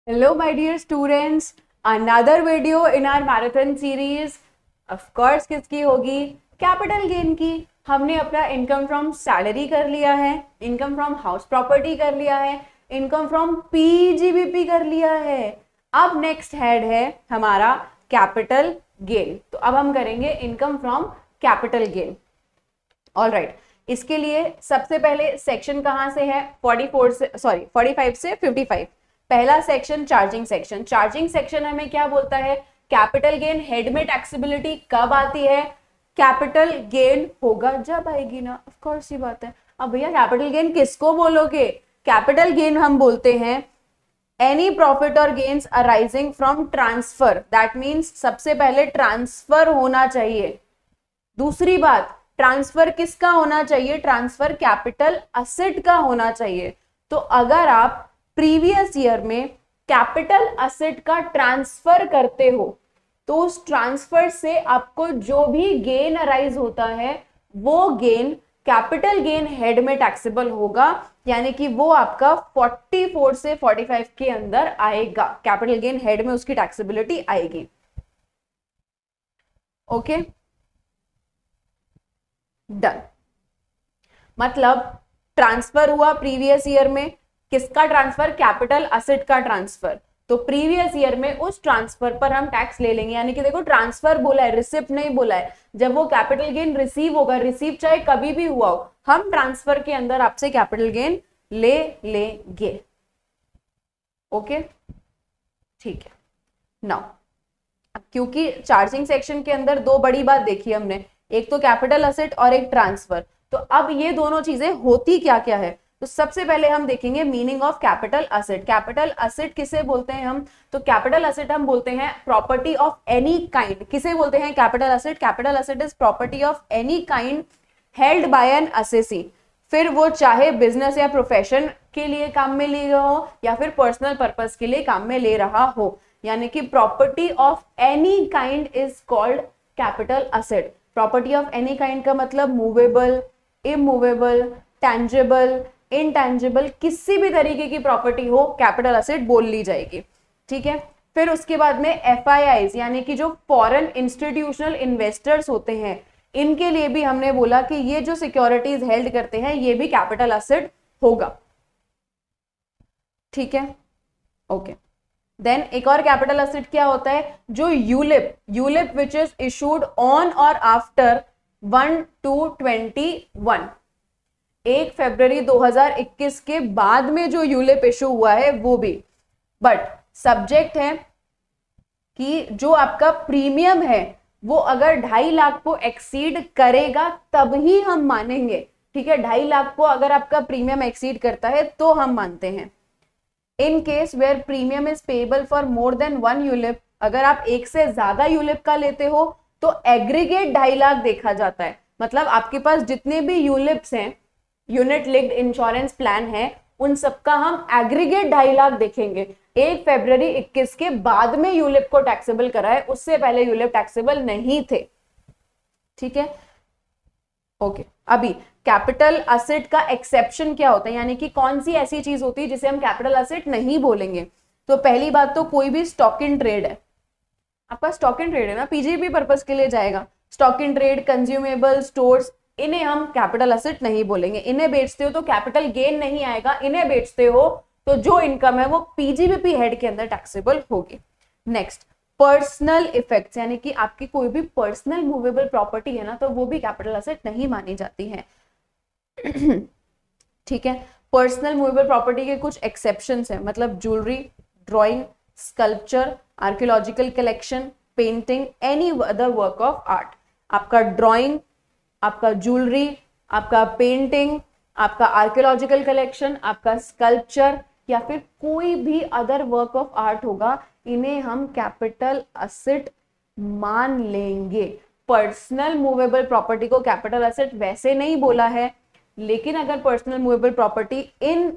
Hello, my dear students. Another video in our marathon series. Of course, किसकी होगी? Capital gain की. हमने अपना इनकम फ्रॉम सैलरी कर लिया है, इनकम फ्रॉम हाउस प्रॉपर्टी कर लिया है, इनकम फ्रॉम पीजीबीपी कर लिया है. अब नेक्स्ट हेड है हमारा कैपिटल गेन. तो अब हम करेंगे income from capital gain. All right. इसके लिए सबसे पहले सेक्शन कहां से है? 45 से 55. पहला section charging section. Charging section हमें क्या बोलता है? कैपिटल गेन हेड में टैक्सेबिलिटी कब आती है? कैपिटल गेन होगा जब आएगी ना. ऑफ कोर्स ये बात है. अब भैया कैपिटल गेन किसको बोलोगे? कैपिटल गेन हम बोलते हैं एनी प्रॉफिट और gains arising from transfer. That means सबसे पहले ट्रांसफर होना चाहिए. दूसरी बात, ट्रांसफर किसका होना चाहिए? ट्रांसफर कैपिटल असेट का होना चाहिए. तो अगर आप प्रीवियस ईयर में कैपिटल असेट का ट्रांसफर करते हो तो उस ट्रांसफर से आपको जो भी गेन अराइज होता है वो गेन कैपिटल गेन हेड में टैक्सेबल होगा. यानी कि वो आपका 44 से 45 के अंदर आएगा. कैपिटल गेन हेड में उसकी टैक्सेबिलिटी आएगी. Okay, done. मतलब ट्रांसफर हुआ प्रीवियस ईयर में. किसका ट्रांसफर? कैपिटल असेट का ट्रांसफर. तो प्रीवियस ईयर में उस ट्रांसफर पर हम टैक्स ले लेंगे. यानी कि देखो ट्रांसफर बोला है, रिसिप्ट नहीं बोला है. जब वो कैपिटल गेन रिसीव होगा, रिसीव चाहे कभी भी हुआ हो, हम ट्रांसफर के अंदर आपसे कैपिटल गेन ले लेंगे. ओके, ठीक है. नाउ क्योंकि चार्जिंग सेक्शन के अंदर दो बड़ी बात देखी हमने, एक तो कैपिटल असेट और एक ट्रांसफर. तो अब ये दोनों चीजें होती क्या क्या है? तो सबसे पहले हम देखेंगे meaning of capital asset. Capital asset किसे बोलते हैं हम? तो कैपिटल असेट हम बोलते हैं प्रॉपर्टी ऑफ एनी काइंड. किसे बोलते हैं capital asset? Capital asset is property of any kind held by N assessee. फिर वो चाहे बिजनेस या प्रोफेशन के लिए काम में ले रहा हो या फिर पर्सनल पर्पस के लिए काम में ले रहा हो. यानी कि property of any kind is called capital asset. Property of any kind का मतलब मूवेबल, इमूवेबल, टैंजेबल, इनटैंजिबल, किसी भी तरीके की प्रॉपर्टी हो कैपिटल असेट बोल ली जाएगी. ठीक है. फिर उसके बाद में एफआईआईज यानी कि जो फॉरेन इंस्टीट्यूशनल इन्वेस्टर्स होते हैं, इनके लिए भी हमने बोला कि ये जो सिक्योरिटीज हेल्ड करते हैं ये भी कैपिटल असेट होगा. ठीक है. ओके. देन एक और कैपिटल असेट क्या होता है? जो ULIP which is issued on और आफ्टर 1/2/21, 1 फरवरी 2021 के बाद में जो यूलिप इशू हुआ है वो भी. बट सब्जेक्ट है कि जो आपका प्रीमियम है वो अगर 2.5 लाख को एक्सीड करेगा तब ही हम मानेंगे. ठीक है. 2.5 लाख को अगर आपका प्रीमियम एक्सीड करता है तो हम मानते हैं. In case where premium is payable for more than 1 ULIP, अगर आप एक से ज्यादा यूलिप का लेते हो तो एग्रीगेट 2.5 लाख देखा जाता है. मतलब आपके पास जितने भी यूलिप्स हैं, यूनिट लिंक्ड इंश्योरेंस प्लान है, उन सबका हम एग्रीगेट 2.5 लाख देखेंगे. 1 फरवरी 21 के बाद में यूलिप को टैक्सेबल करा है, उससे पहले यूलिप टैक्सेबल नहीं थे. ठीक है. ओके. अभी कैपिटल असेट का एक्सेप्शन क्या होता है, यानी कि कौन सी ऐसी चीज होती है जिसे हम कैपिटल असेट नहीं बोलेंगे? तो पहली बात तो कोई भी स्टॉक इन ट्रेड है. आपका स्टॉक इन ट्रेड है ना, पीजीबी पर्पस के लिए जाएगा. Stock in trade, consumable, stores, इन्हें हम कैपिटल असेट नहीं बोलेंगे. इन्हें बेचते हो तो कैपिटल गेन नहीं आएगा. इन्हें बेचते हो तो जो इनकम है वो पीजीबीपी हेड के अंदर टैक्सेबल होगी. नेक्स्ट, पर्सनल इफेक्ट्स, यानी कि आपकी कोई भी पर्सनल मूवेबल प्रॉपर्टी है ना, तो वो भी कैपिटल असेट नहीं मानी जाती है. ठीक है. पर्सनल मूवेबल प्रॉपर्टी के कुछ एक्सेप्शंस है. मतलब jewellery, drawing, sculpture, archaeological collection, painting, any other work of art. आपका ड्राइंग, आपका ज्वेलरी, आपका पेंटिंग, आपका आर्कियोलॉजिकल कलेक्शन, आपका स्कल्पचर या फिर कोई भी अदर वर्क ऑफ आर्ट होगा, इन्हें हम कैपिटल असेट मान लेंगे. पर्सनल मूवेबल प्रॉपर्टी को कैपिटल असेट वैसे नहीं बोला है, लेकिन अगर पर्सनल मूवेबल प्रॉपर्टी इन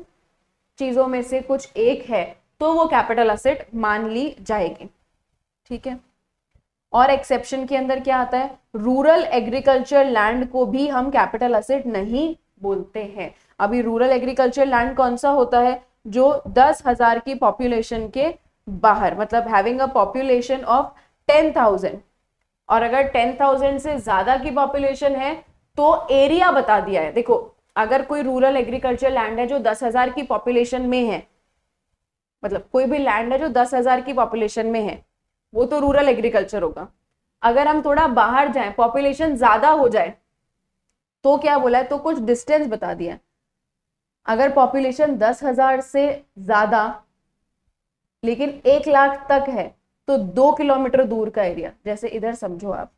चीजों में से कुछ एक है तो वो कैपिटल असेट मान ली जाएगी. ठीक है. और एक्सेप्शन के अंदर क्या आता है? रूरल एग्रीकल्चर लैंड को भी हम कैपिटल असेट नहीं बोलते हैं. अभी रूरल एग्रीकल्चर लैंड कौन सा होता है? जो 10,000 की पॉपुलेशन के बाहर, मतलब हैविंग अ पॉपुलेशन ऑफ 10,000, और अगर 10,000 से ज्यादा की पॉपुलेशन है तो एरिया बता दिया है। देखो अगर कोई रूरल एग्रीकल्चर लैंड है जो 10,000 की पॉपुलेशन में है, मतलब कोई भी लैंड है जो 10,000 की पॉपुलेशन में है, वो तो रूरल एग्रीकल्चर होगा। अगर हम थोड़ा बाहर जाएं, पॉपुलेशन ज्यादा हो जाए, तो क्या बोला है, तो कुछ डिस्टेंस बता दिया। अगर पॉपुलेशन 10,000 से ज्यादा लेकिन 1,00,000 तक है तो 2 किलोमीटर दूर का एरिया, जैसे इधर समझो आप,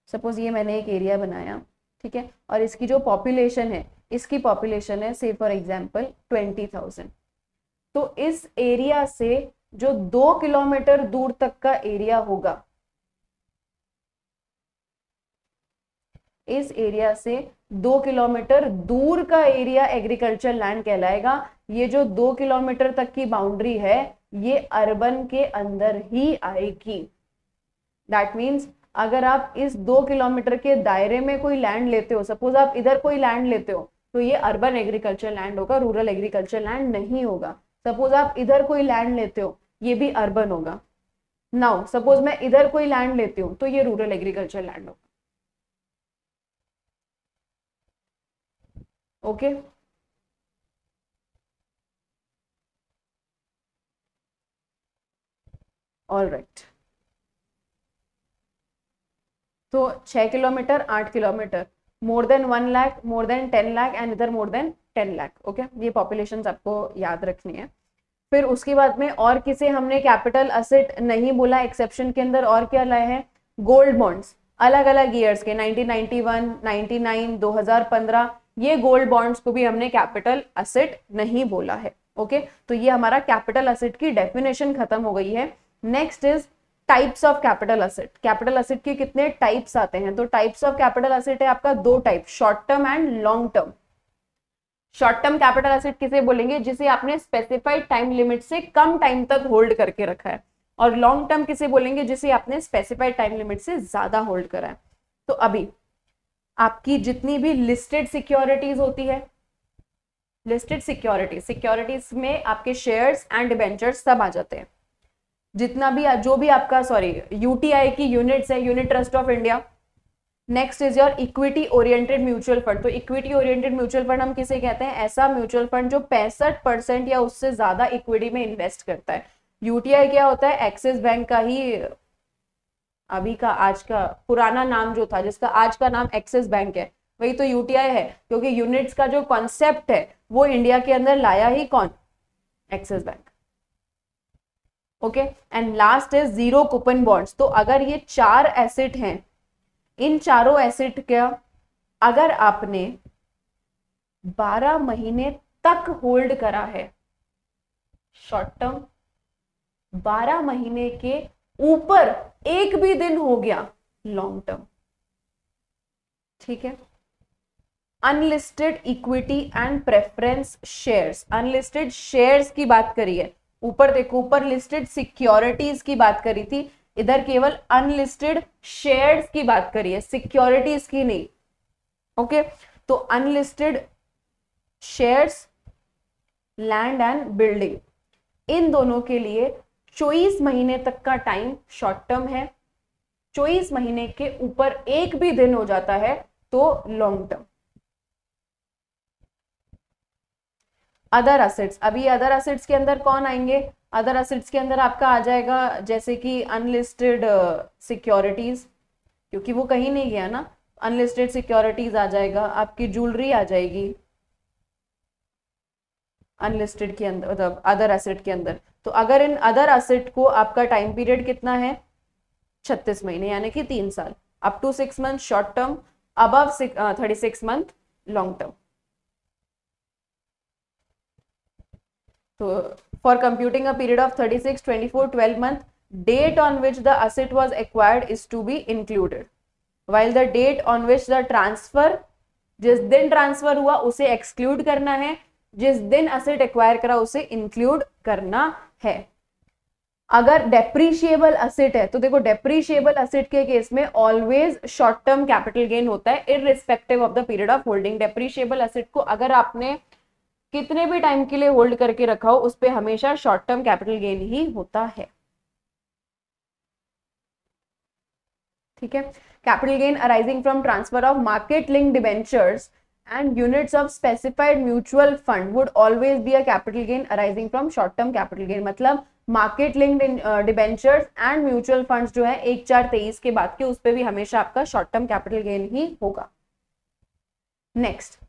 सपोज ये मैंने एक एरिया बनाया, ठीक है, और इसकी जो पॉपुलेशन है, इसकी पॉपुलेशन है से फॉर एग्जांपल 20,000, तो इस एरिया से जो 2 किलोमीटर दूर तक का एरिया होगा, इस एरिया से 2 किलोमीटर दूर का एरिया एग्रीकल्चर लैंड कहलाएगा। ये जो 2 किलोमीटर तक की बाउंड्री है ये अर्बन के अंदर ही आएगी। दैट मीन्स अगर आप इस 2 किलोमीटर के दायरे में कोई लैंड लेते हो, सपोज आप इधर कोई लैंड लेते हो, तो ये अर्बन एग्रीकल्चर लैंड होगा, रूरल एग्रीकल्चर लैंड नहीं होगा। सपोज आप इधर कोई लैंड लेते हो, ये भी अर्बन होगा। नाउ सपोज मैं इधर कोई लैंड लेती हूँ तो ये रूरल एग्रीकल्चर लैंड होगा। Okay all right. तो 6 kilometre, 8 kilometre, more than 1 lakh, more than 10 lakh and इधर मोर देन 10 लाख। ओके, ये पॉपुलेशन आपको याद रखनी है। फिर उसके बाद में और किसे हमने कैपिटल असेट नहीं बोला एक्सेप्शन के अंदर, और क्या लाए हैं, गोल्ड बॉन्ड्स, अलग अलग ईयर्स के, 1991, 99, 2015, ये गोल्ड बॉन्ड्स को भी हमने कैपिटल असेट नहीं बोला है। ओके, तो ये हमारा कैपिटल असेट की डेफिनेशन खत्म हो गई है। Next is types of capital asset. Capital asset के कितने टाइप्स आते हैं, तो टाइप्स ऑफ कैपिटल असेट है आपका 2 type, short term and long term. Short term capital asset किसे बोलेंगे, जिसे आपने स्पेसिफाइड टाइम लिमिट से कम टाइम तक होल्ड करके रखा है, और लॉन्ग टर्म किसे बोलेंगे, जिसे आपने स्पेसिफाइड टाइम लिमिट से ज्यादा होल्ड करा है। तो अभी आपकी जितनी भी लिस्टेड सिक्योरिटीज होती है, लिस्टेड सिक्योरिटीज में आपके शेयर्स एंड डिबेंचर्स सब आ जाते हैं। जितना भी जो भी आपका यूटीआई की यूनिट्स है, unit trust of India. Next is your equity oriented mutual fund. तो इक्विटी ओरिएंटेड म्यूचुअल फंड हम किसे कहते हैं, ऐसा म्यूचुअल फंड जो 65% या उससे ज्यादा इक्विटी में इन्वेस्ट करता है। यूटीआई क्या होता है, एक्सिस बैंक का ही अभी का आज का पुराना नाम जो था, जिसका आज का नाम एक्सिस बैंक है, वही तो यूटीआई है, क्योंकि यूनिट्स का जो कॉन्सेप्ट है वो इंडिया के अंदर लाया ही कौन, axis bank. Okay, and last is zero coupon bonds. तो अगर ये 4 एसेट हैं, इन चारों एसेट का अगर आपने 12 महीने तक होल्ड करा है, शॉर्ट टर्म, 12 महीने के ऊपर एक भी दिन हो गया, लॉन्ग टर्म। ठीक है, unlisted equity and preference shares. Unlisted shares की बात करी है, ऊपर देखो, ऊपर लिस्टेड सिक्योरिटीज की बात करी थी, इधर केवल अनलिस्टेड शेयर्स की बात करी है, सिक्योरिटीज की नहीं। ओके, तो unlisted shares, land and building, इन दोनों के लिए 24 महीने तक का टाइम शॉर्ट टर्म है, 24 महीने के ऊपर एक भी दिन हो जाता है तो लॉन्ग टर्म। अदर असेट्स, अभी अदर असेट्स के अंदर कौन आएंगे, अदर असेट्स के अंदर आपका आ जाएगा जैसे कि अनलिस्टेड सिक्योरिटीज, क्योंकि वो कहीं नहीं गया ना, अनलिस्टेड सिक्योरिटीज आ जाएगा, आपकी ज्वेलरी आ जाएगी अनलिस्टेड के अंदर, मतलब अदर एसेट के अंदर। तो अगर इन अदर एसेट को आपका टाइम पीरियड कितना है, 36 महीने, यानी कि 3 साल, up to 6 month short term, above 36 month long term. तो for computing a period of 36, 24, 12 month, date on which the asset was acquired is to be included, while the date on which the transfer, जिस दिन transfer हुआ उसे exclude करना है, जिस दिन asset acquire करा उसे इंक्लूड करना है। अगर डेप्रीशिएबल असेट है तो देखो, डेप्रीशिएबल असेट के केस में always short term capital gain होता है irrespective of the period of holding. Depreciable asset को अगर आपने कितने भी टाइम के लिए होल्ड करके रखा हो उस पे हमेशा शॉर्ट टर्म कैपिटल गेन ही होता है। ठीक है, capital gain arising from transfer of market link debentures and units of specified mutual fund would always be a capital gain arising from short term capital gain। मतलब market linked debentures and mutual funds जो है 1/4/23 के बाद के उस पे भी हमेशा आपका शॉर्ट टर्म कैपिटल गेन ही होगा। नेक्स्ट,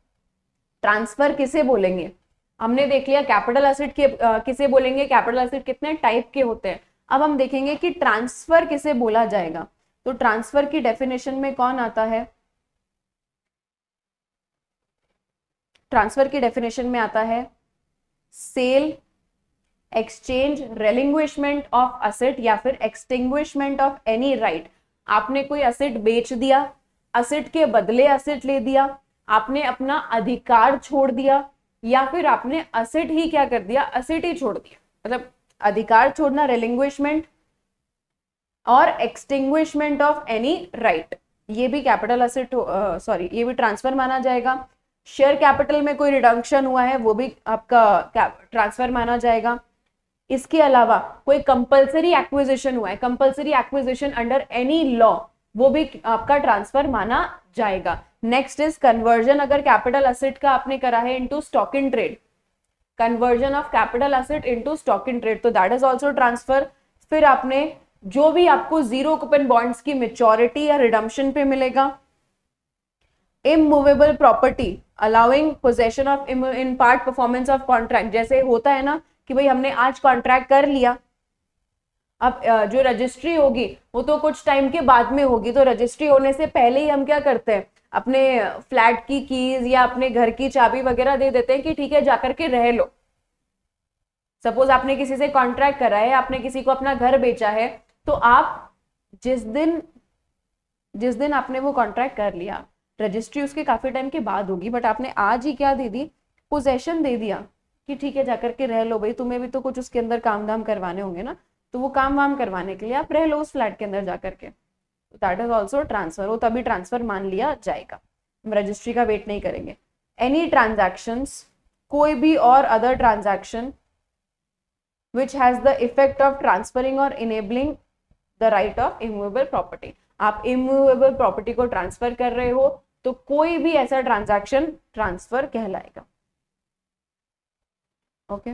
ट्रांसफर किसे बोलेंगे? हमने देख लिया कैपिटल एसेट के किसे बोलेंगे, कैपिटल एसेट कितने टाइप के होते हैं। अब हम देखेंगे कि ट्रांसफर किसे बोला जाएगा। तो ट्रांसफर की डेफिनेशन में कौन आता है? ट्रांसफर की डेफिनेशन में आता है सेल, एक्सचेंज, रेलिंग्विशमेंट ऑफ असेट या फिर एक्सटिंग्विशमेंट ऑफ एनी राइट। आपने कोई असेट बेच दिया, असेट के बदले असेट ले दिया, आपने अपना अधिकार छोड़ दिया, या फिर आपने असेट ही क्या कर दिया, असेट ही छोड़ दिया। मतलब अधिकार छोड़ना रेलिंग्विशमेंट, और एक्सटिंग्विशमेंट ऑफ एनी राइट, ये भी कैपिटल असेट सॉरी ये भी ट्रांसफर माना जाएगा। शेयर कैपिटल में कोई रिडक्शन हुआ है वो भी आपका ट्रांसफर माना जाएगा। इसके अलावा कोई कंपलसरी एक्विजिशन हुआ है, compulsory acquisition under any law, वो भी आपका ट्रांसफर माना जाएगा। नेक्स्ट इज कन्वर्जन, अगर कैपिटल असेट का आपने करा है into stock in trade, conversion of capital asset into stock in trade, तो दैट इज आल्सो ट्रांसफर। फिर आपने जो भी आपको जीरो कूपन बॉन्ड्स की मेच्योरिटी या रिडम्पशन पे मिलेगा। Immovable property allowing possession of in part performance of contract, जैसे होता है ना कि भाई हमने आज कॉन्ट्रैक्ट कर लिया, अब जो रजिस्ट्री होगी वो तो कुछ टाइम के बाद में होगी, तो रजिस्ट्री होने से पहले ही हम क्या करते हैं, अपने फ्लैट की कीज या अपने घर की चाबी वगैरह दे देते हैं कि ठीक है जाकर के रह लो। सपोज आपने किसी से कॉन्ट्रैक्ट करा है, आपने किसी को अपना घर बेचा है, तो आप जिस दिन आपने वो कॉन्ट्रैक्ट कर लिया, रजिस्ट्री उसके काफी टाइम के बाद होगी, बट आपने आज ही क्या दे दी, पोजेशन दे दिया कि ठीक है जाकर के रह लो भाई, तुम्हें भी तो कुछ उसके अंदर काम धाम करवाने होंगे ना, तो वो काम वाम करवाने के लिए आप रह लो उस फ्लैट के अंदर जाकर के, दैट इज ऑल्सो ट्रांसफर। वो तभी ट्रांसफर मान लिया जाएगा, हम रजिस्ट्री का वेट नहीं करेंगे। एनी ट्रांजैक्शंस, कोई भी और other transaction which has the effect of transferring और enabling the right of immovable property. आप इमूवेबल प्रॉपर्टी को ट्रांसफर कर रहे हो तो कोई भी ऐसा ट्रांजैक्शन ट्रांसफर कहलाएगा। ओके,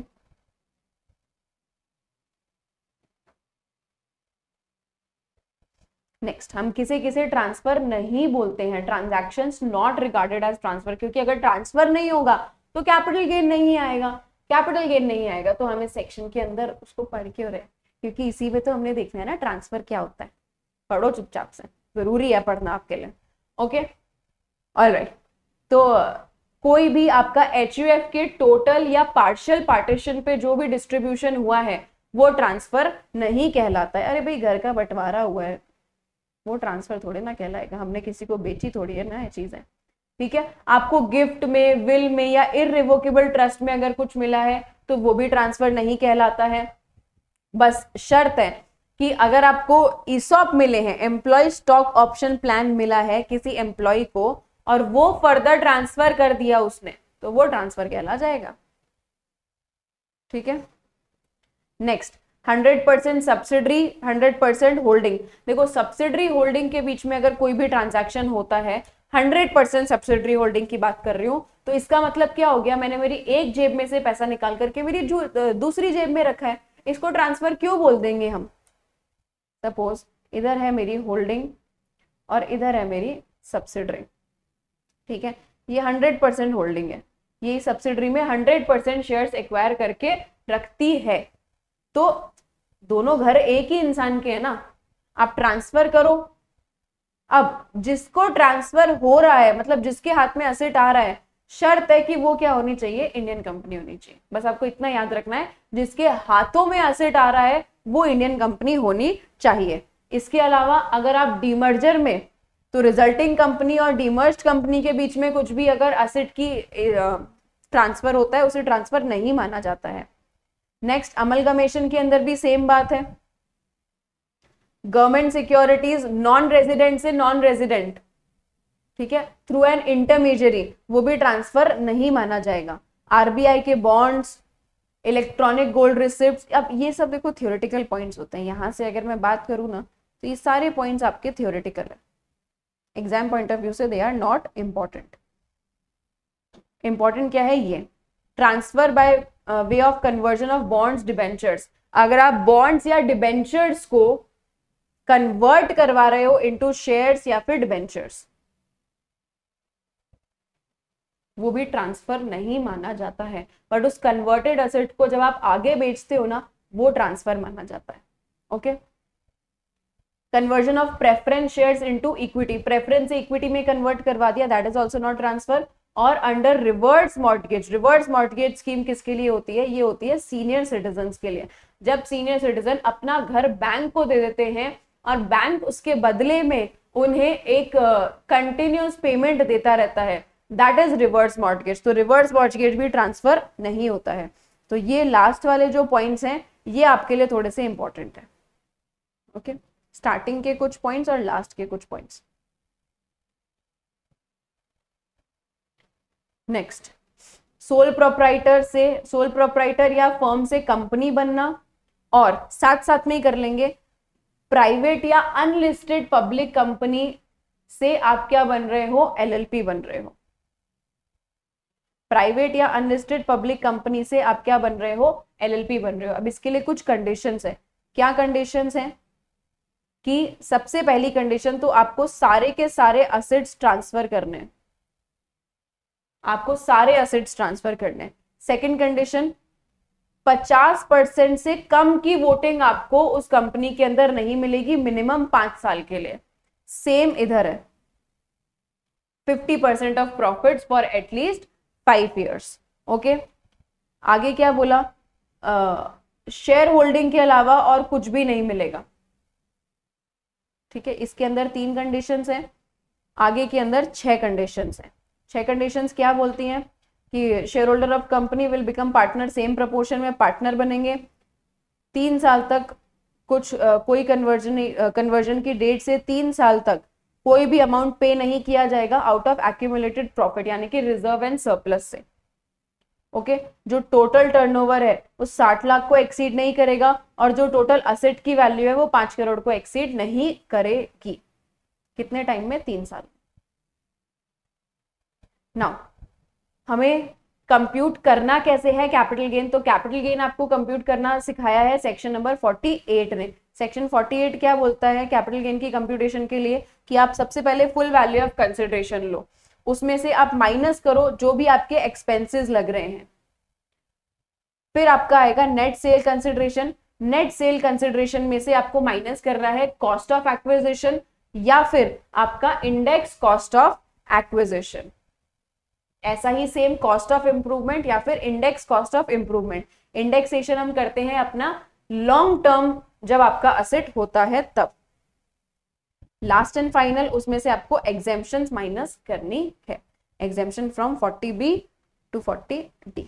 नेक्स्ट, हम किसे किसे ट्रांसफर नहीं बोलते हैं, transactions not regarded as transfer, क्योंकि अगर ट्रांसफर नहीं होगा तो कैपिटल गेन नहीं आएगा, कैपिटल गेन नहीं आएगा तो हमें सेक्शन के अंदर उसको पढ़ क्यों रहे, क्योंकि इसी में तो हमने देखना है ना ट्रांसफर क्या होता है। पढ़ो चुपचाप से, जरूरी है पढ़ना आपके लिए। ओके, ऑलराइट, तो कोई भी आपका HUF के टोटल या पार्शियल पार्टीशन पे जो भी डिस्ट्रीब्यूशन हुआ है वो ट्रांसफर नहीं कहलाता है। अरे भाई घर का बंटवारा हुआ है, वो ट्रांसफर थोड़े ना कहलाएगा, हमने किसी को बेची थोड़ी है ना ये चीजें। ठीक है, आपको गिफ्ट में, विल में या इररिवोकेबल ट्रस्ट में अगर कुछ मिला है तो वो भी ट्रांसफर नहीं कहलाता है। बस शर्त है कि अगर आपको ईसॉप मिले हैं, एम्प्लॉय स्टॉक ऑप्शन प्लान मिला है किसी एम्प्लॉय को और वो फर्दर ट्रांसफर कर दिया उसने, तो वो ट्रांसफर कहला जाएगा। ठीक है, नेक्स्ट, 100% सब्सिडरी, 100% होल्डिंग। देखो सब्सिडरी होल्डिंग के बीच में अगर कोई भी ट्रांजैक्शन होता है, 100% सब्सिडरी होल्डिंग की बात कर रही हूं, तो इसका मतलब क्या हो गया, मैंने मेरी एक जेब में से पैसा निकाल करके मेरी दूसरी जेब में रखा है, इसको ट्रांसफर क्यों बोल देंगे हम। सपोज इधर है मेरी होल्डिंग और इधर है मेरी सब्सिडरी, ठीक है, ये 100% होल्डिंग है, ये सब्सिडरी में 100% शेयर्स एक्वायर करके रखती है, तो दोनों घर एक ही इंसान के हैं ना, आप ट्रांसफर करो। अब जिसको ट्रांसफर हो रहा है, मतलब जिसके हाथ में एसेट आ रहा है, शर्त है कि वो क्या होनी चाहिए, इंडियन कंपनी होनी चाहिए। बस आपको इतना याद रखना है, जिसके हाथों में एसेट आ रहा है वो इंडियन कंपनी होनी चाहिए। इसके अलावा अगर आप डीमर्जर में, तो रिजल्टिंग कंपनी और डीमर्ज्ड कंपनी के बीच में कुछ भी अगर एसेट की ट्रांसफर होता है उसे ट्रांसफर नहीं माना जाता है। नेक्स्ट, अमलगमेशन के अंदर भी सेम बात है, गवर्नमेंट सिक्योरिटीज नॉन रेजिडेंट से नॉन रेजिडेंट, ठीक है, थ्रू एन इंटरमीडियरी, वो भी ट्रांसफर नहीं माना जाएगा। आरबीआई के बॉन्ड्स, इलेक्ट्रॉनिक गोल्ड रिसिप्ट। अब ये सब देखो थ्योरेटिकल पॉइंट्स होते हैं, यहाँ से अगर मैं बात करूँ ना तो ये सारे पॉइंट्स आपके थ्योरेटिकल है, एग्जाम पॉइंट ऑफ व्यू से they are not important. Important क्या है, ये transfer by way of conversion of bonds debentures. अगर आप बॉन्ड्स या डिबेंचर्स को कन्वर्ट करवा रहे हो इनटू शेयर्स या फिर डिबेंचर्स, वो भी ट्रांसफर नहीं माना जाता है, बट उस कन्वर्टेड असेट को जब आप आगे बेचते हो ना वो ट्रांसफर माना जाता है। Okay, conversion of preference shares into equity, preference से इक्विटी में कन्वर्ट करवा दिया, that is also not transfer. और under reverse mortgage, reverse mortgage scheme किसके लिए होती है, ये होती है सीनियर सिटीजन के लिए। जब सीनियर सिटीजन अपना घर बैंक को दे देते हैं और बैंक उसके बदले में उन्हें एक कंटिन्यूस पेमेंट देता रहता है, दैट इज रिवर्स मॉर्टगेज। तो रिवर्स मॉर्टगेज भी ट्रांसफर नहीं होता है। तो ये लास्ट वाले जो पॉइंट्स हैं ये आपके लिए थोड़े से इंपॉर्टेंट है। ओके, स्टार्टिंग के कुछ पॉइंट्स और लास्ट के कुछ पॉइंट्स। नेक्स्ट, सोल प्रोप्राइटर से, सोल प्रोप्राइटर या फर्म से कंपनी बनना, और साथ साथ में ही कर लेंगे प्राइवेट या अनलिस्टेड पब्लिक कंपनी से आप क्या बन रहे हो, एलएलपी बन रहे हो। प्राइवेट या अनलिस्टेड पब्लिक कंपनी से आप क्या बन रहे हो, एलएलपी बन रहे हो। अब इसके लिए कुछ कंडीशंस है। क्या कंडीशंस हैं कि सबसे पहली कंडीशन तो आपको सारे के सारे असेट्स ट्रांसफर करने हैं, आपको सारे असेट्स ट्रांसफर करने हैं। सेकंड कंडीशन, 50% से कम की वोटिंग आपको उस कंपनी के अंदर नहीं मिलेगी मिनिमम 5 साल के लिए। सेम इधर है, 50% of profits for at least 5 years। Okay, आगे क्या बोला, शेयर होल्डिंग के अलावा और कुछ भी नहीं मिलेगा। ठीक है, इसके अंदर 3 कंडीशंस हैं, आगे के अंदर 6 कंडीशंस हैं। 6 कंडीशंस क्या बोलती हैं कि share holder of company will become partner, same proportion में पार्टनर बनेंगे। 3 साल तक कुछ कोई कन्वर्जन की डेट से 3 साल तक कोई भी अमाउंट पे नहीं किया जाएगा आउट ऑफ एक्यूमुलेटेड प्रॉफिट, यानी कि रिजर्व एंड सरप्लस से। ओके, जो टोटल टर्नओवर है वो 60 लाख को एक्सीड नहीं करेगा, और जो टोटल असेट की वैल्यू है वो 5 करोड़ को एक्सीड नहीं करेगी। कितने टाइम में, 3 साल। नाउ हमें कंप्यूट करना कैसे है कैपिटल गेन, तो कैपिटल गेन आपको कंप्यूट करना सिखाया है सेक्शन नंबर 48 ने। सेक्शन 48 क्या बोलता है कैपिटल गेन की कंप्यूटेशन के लिए, कि आप सबसे पहले फुल वैल्यू ऑफ कंसिडरेशन लो, उसमें से आप माइनस करो जो भी आपके एक्सपेंसेस लग रहे हैं, फिर आपका आएगा net sale consideration. Net sale consideration में से आपको माइनस करना है कॉस्ट ऑफ एक्विजिशन या फिर आपका इंडेक्स कॉस्ट ऑफ एक्विजिशन। ऐसा ही सेम कॉस्ट ऑफ इंप्रूवमेंट या फिर index cost of improvement. Indexation हम करते हैं अपना लॉन्ग टर्म जब आपका असेट होता है तब। लास्ट एंड फाइनल उसमें से आपको एग्जेम्पशंस माइनस करनी है, exemption from 40B to 40D।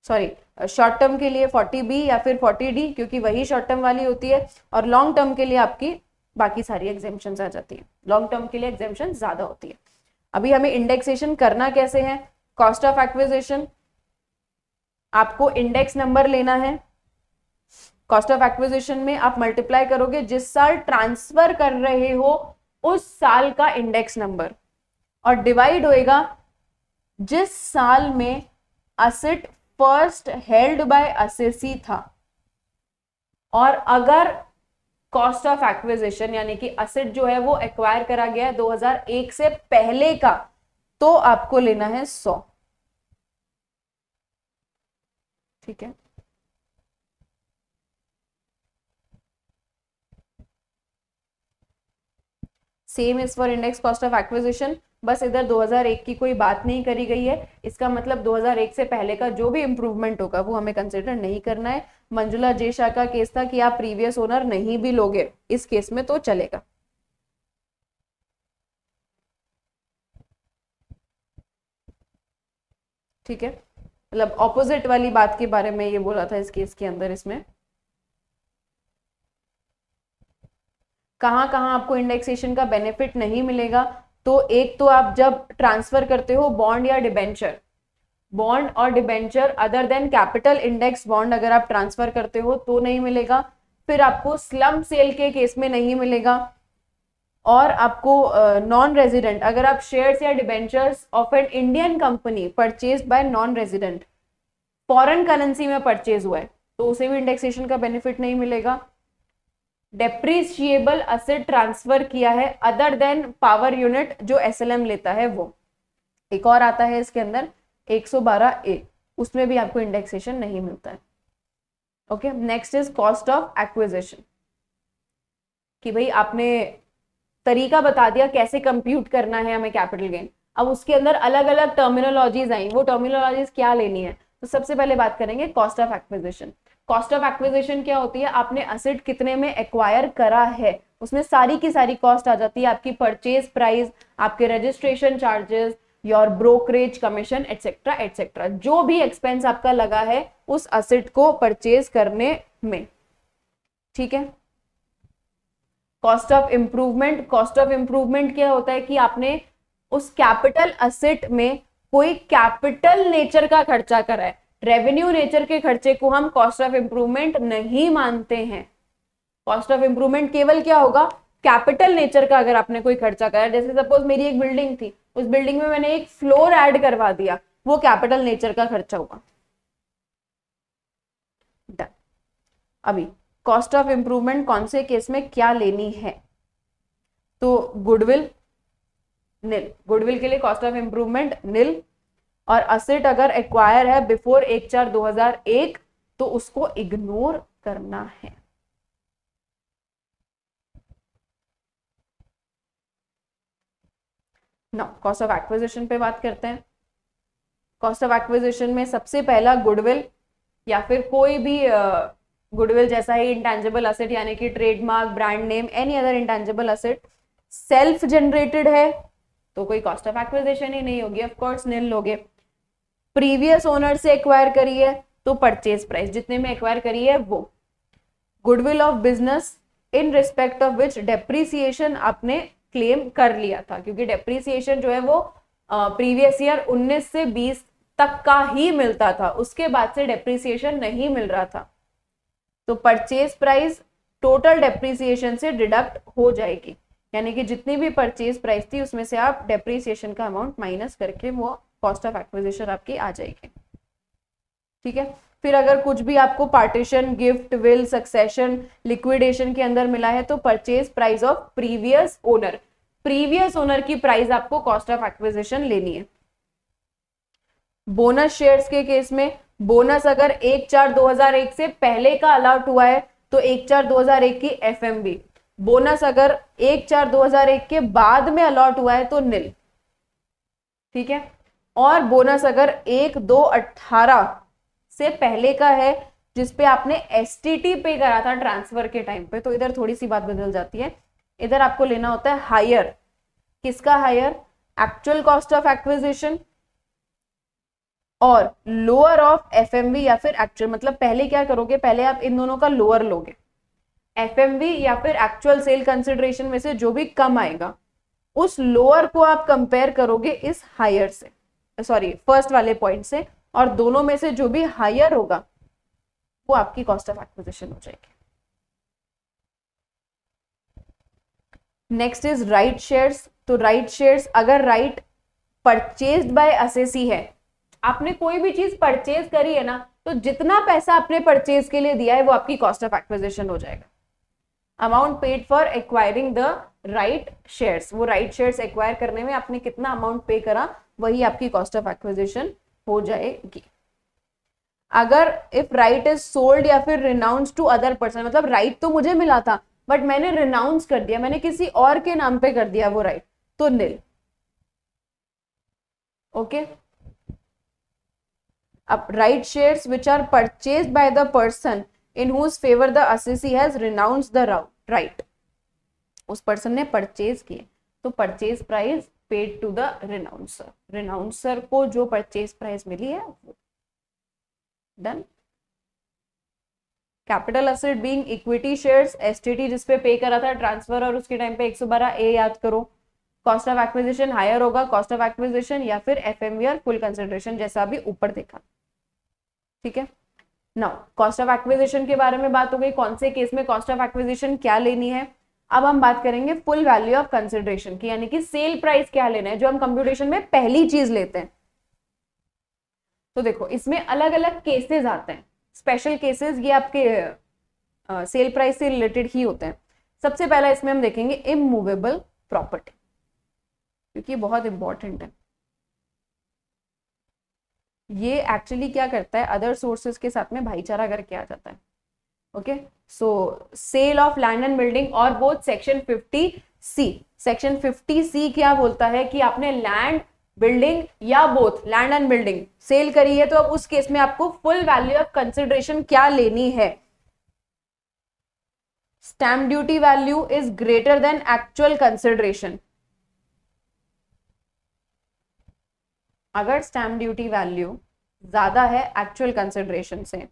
Sorry, short term के लिए 40B या फिर 40D, क्योंकि वही शॉर्ट टर्म वाली होती है, और लॉन्ग टर्म के लिए आपकी बाकी सारी एग्जेम्पशंस आ जाती है। लॉन्ग टर्म के लिए एग्जेम्पशन ज्यादा होती है। अभी हमें इंडेक्सेशन करना कैसे है, कॉस्ट ऑफ एक्विजिशन आपको इंडेक्स नंबर लेना है, कॉस्ट ऑफ एक्विजिशन में आप मल्टीप्लाई करोगे जिस साल ट्रांसफर कर रहे हो उस साल का इंडेक्स नंबर, और डिवाइड होएगा जिस साल में asset first held by assessee था। और अगर कॉस्ट ऑफ एक्विजिशन यानी कि असेट जो है वो एक्वायर करा गया है 2001 से पहले का, तो आपको लेना है 100। ठीक है, same is for index cost of acquisition, बस इधर 2001 की कोई बात नहीं करी गई है। इसका मतलब 2001 से पहले का जो भी इंप्रूवमेंट होगा वो हमें कंसिडर नहीं करना है। मंजुला जे शाह का केस था कि आप प्रीवियस ओनर नहीं भी लोगे इस केस में तो चलेगा। ठीक है, मतलब ऑपोजिट वाली बात के बारे में ये बोला था इस केस के अंदर। इसमें कहां कहां आपको इंडेक्सेशन का बेनिफिट नहीं मिलेगा, तो एक तो आप जब ट्रांसफर करते हो बॉन्ड या डिबेंचर, बॉन्ड और debenture other than capital index bond अगर आप ट्रांसफर करते हो तो नहीं मिलेगा, फिर आपको स्लम सेल के केस में नहीं मिलेगा, और आपको नॉन रेजिडेंट अगर आप शेयर्स या debentures of an Indian company purchase by non resident, foreign currency में परचेज हुआ है, तो उसे भी इंडेक्सेशन का बेनिफिट नहीं मिलेगा। डेप्रिशिएबल असेट ट्रांसफर किया है अदर देन पावर यूनिट जो एसएलएम लेता है वो, एक और आता है इसके अंदर 112A, उसमें भी आपको इंडेक्सेशन नहीं मिलता है। Okay, next is cost of acquisition, कि भाई आपने तरीका बता दिया कैसे कंप्यूट करना है हमें कैपिटल गेन, अब उसके अंदर अलग अलग टर्मिनोलॉजीज आई, वो टर्मिनोलॉजीज क्या लेनी है, तो सबसे पहले बात करेंगे cost of acquisition. Cost of acquisition क्या होती है, आपने असेट कितने में एक्वायर करा है, उसमें सारी की सारी कॉस्ट आ जाती है, आपकी परचेज प्राइस, आपके registration charges, your brokerage commission etcetera etcetera, जो भी एक्सपेंस आपका लगा है उस असेट को परचेज करने में। ठीक है, cost of improvement, cost of improvement क्या होता है कि आपने उस कैपिटल असेट में कोई कैपिटल नेचर का खर्चा करा है, रेवेन्यू नेचर के खर्चे को हम कॉस्ट ऑफ इंप्रूवमेंट नहीं मानते हैं। कॉस्ट ऑफ इंप्रूवमेंट केवल क्या होगा, कैपिटल नेचर का अगर आपने कोई खर्चा करा है, जैसे सपोज मेरी एक बिल्डिंग थी, उस बिल्डिंग में मैंने एक फ्लोर ऐड करवा दिया, वो कैपिटल नेचर का खर्चा होगा। डन। अभी कॉस्ट ऑफ इंप्रूवमेंट कौन से केस में क्या लेनी है, तो गुडविल नील, गुडविल के लिए कॉस्ट ऑफ इंप्रूवमेंट नील, और असेट अगर एक्वायर है बिफोर 1/4/2001 तो उसको इग्नोर करना है। ना कॉस्ट ऑफ एक्विजिशन पे बात करते हैं। कॉस्ट ऑफ एक्विजिशन में सबसे पहला गुडविल या फिर कोई भी गुडविल जैसा ही इंटेंजिबल असेट यानी कि trademark, brand name, any other intangible asset self generated है तो कोई कॉस्ट ऑफ एक्विजिशन ही नहीं होगी, ऑफ कोर्स नील लोगे। प्रीवियस ओनर से एक्वायर करी है तो परचेज प्राइस जितने में एक्वायर करी है वो। Goodwill of business in respect of which depreciation आपने क्लेम कर लिया था, क्योंकि डेप्रीसिएशन जो है वो प्रीवियस ईयर 19 से 20 तक का ही मिलता था, उसके बाद से डेप्रीसिएशन नहीं मिल रहा था, तो परचेज प्राइस टोटल डेप्रीसिएशन से डिडक्ट हो जाएगी, यानी कि जितनी भी परचेज प्राइस थी उसमें से आप डेप्रीसिएशन का अमाउंट माइनस करके वो कॉस्ट ऑफ एक्विजिशन आपकी आ जाएगी। ठीक है, फिर अगर कुछ भी आपको partition, gift, will, succession, liquidation के अंदर मिला है तो purchase price of previous owner, previous owner की प्राइस आपको कॉस्ट ऑफ एक्विजिशन लेनी है। बोनस शेयर्स के केस में बोनस अगर 1/4/2001 से पहले का अलॉट हुआ है तो 1/4/2001 की एफएमबी, बोनस अगर 1/4/2001 के बाद में अलॉट हुआ है तो नील। ठीक है, और बोनस अगर 1/2/18 से पहले का है जिसपे आपने एसटीटी पे करा था ट्रांसफर के टाइम पे, तो इधर थोड़ी सी बात बदल जाती है, इधर आपको लेना होता है हायर। किसका higher, actual cost of acquisition और लोअर ऑफ एफएमवी या फिर एक्चुअल, मतलब पहले क्या करोगे, पहले आप इन दोनों का लोअर लोगे, एफएमवी या फिर एक्चुअल सेल कंसिडरेशन में से जो भी कम आएगा उस लोअर को आप कंपेयर करोगे इस हायर से, सॉरी फर्स्ट वाले पॉइंट से, और दोनों में से जो भी हायर होगा वो आपकी कॉस्ट ऑफ एक्विजिशन हो जाएगी। Next is right shares. तो राइट शेयर्स अगर राइट परचेज्ड बाय असेसी है, आपने कोई भी चीज परचेज करी है ना, तो जितना पैसा आपने परचेज के लिए दिया है वो आपकी कॉस्ट ऑफ एक्विजिशन हो जाएगा। Amount paid for acquiring the right shares, वो राइट शेयर्स एक्वायर करने में आपने कितना अमाउंट पे करा वही आपकी कॉस्ट ऑफ एक्विजिशन हो जाएगी। अगर इफ राइट इज सोल्ड या फिर रिनाउंस टू अदर पर्सन, मतलब राइट तो मुझे मिला था बट मैंने रिनाउंस कर दिया, मैंने किसी और के नाम पे कर दिया वो राइट, तो नील। ओके, अब right shares which are purchased by the person in whose favor the assessee has renounced the right, उस पर्सन ने परचेज किए तो purchase price paid to the renouncer, renouncer को जो परचेज प्राइस मिली है वो। Done. Capital asset being equity shares, STT जिसपे पे करा था ट्रांसफर और उसके टाइम पे 112A याद करो। कॉस्ट ऑफ एक्विजिशन हायर होगा, कॉस्ट ऑफ एक्विजिशन या फिर एफएमवी और फुल कंसिडरेशन, जैसा अभी ऊपर देखा। ठीक है, नाउ कॉस्ट ऑफ एक्विजिशन के बारे में बात हो गई, कौन से केस में कॉस्ट ऑफ एक्विजिशन क्या लेनी है। अब हम बात करेंगे फुल वैल्यू ऑफ कंसिडरेशन की, यानी कि सेल प्राइस क्या लेना है, जो हम कंप्यूटेशन में पहली चीज लेते हैं। तो देखो इसमें अलग अलग केसेस आते हैं, स्पेशल केसेस ये आपके सेल प्राइस से रिलेटेड ही होते हैं। सबसे पहला इसमें हम देखेंगे इमूवेबल प्रॉपर्टी, क्योंकि बहुत इंपॉर्टेंट है। ये एक्चुअली क्या करता है, अदर सोर्सेस के साथ में भाईचारा करके आ जाता है। Okay, so sale of land and building और both section 50C, section 50C क्या बोलता है कि आपने लैंड बिल्डिंग या both land and building sale करी है, तो अब उस केस में आपको फुल वैल्यू ऑफ कंसिडरेशन क्या लेनी है। Stamp duty value is greater than actual consideration. अगर स्टैम्प ड्यूटी वैल्यू ज्यादा है एक्चुअल कंसिडरेशन से,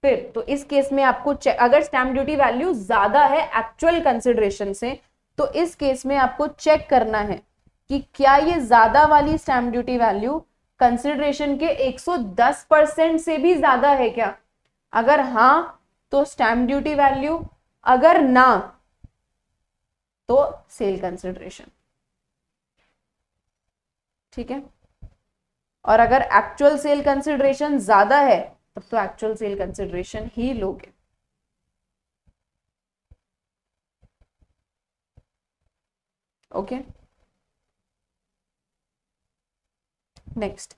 फिर तो इस केस में आपको अगर स्टैम्प ड्यूटी वैल्यू ज्यादा है एक्चुअल कंसिडरेशन से, तो इस केस में आपको चेक करना है कि क्या ये ज्यादा वाली स्टैम्प ड्यूटी वैल्यू कंसिडरेशन के 110% से भी ज्यादा है क्या। अगर हाँ तो स्टैम्प ड्यूटी वैल्यू, अगर ना तो सेल कंसिडरेशन। ठीक है, और अगर एक्चुअल सेल कंसिडरेशन ज्यादा है तब तो एक्चुअल सेल कंसिडरेशन ही लोगे। ओके, नेक्स्ट,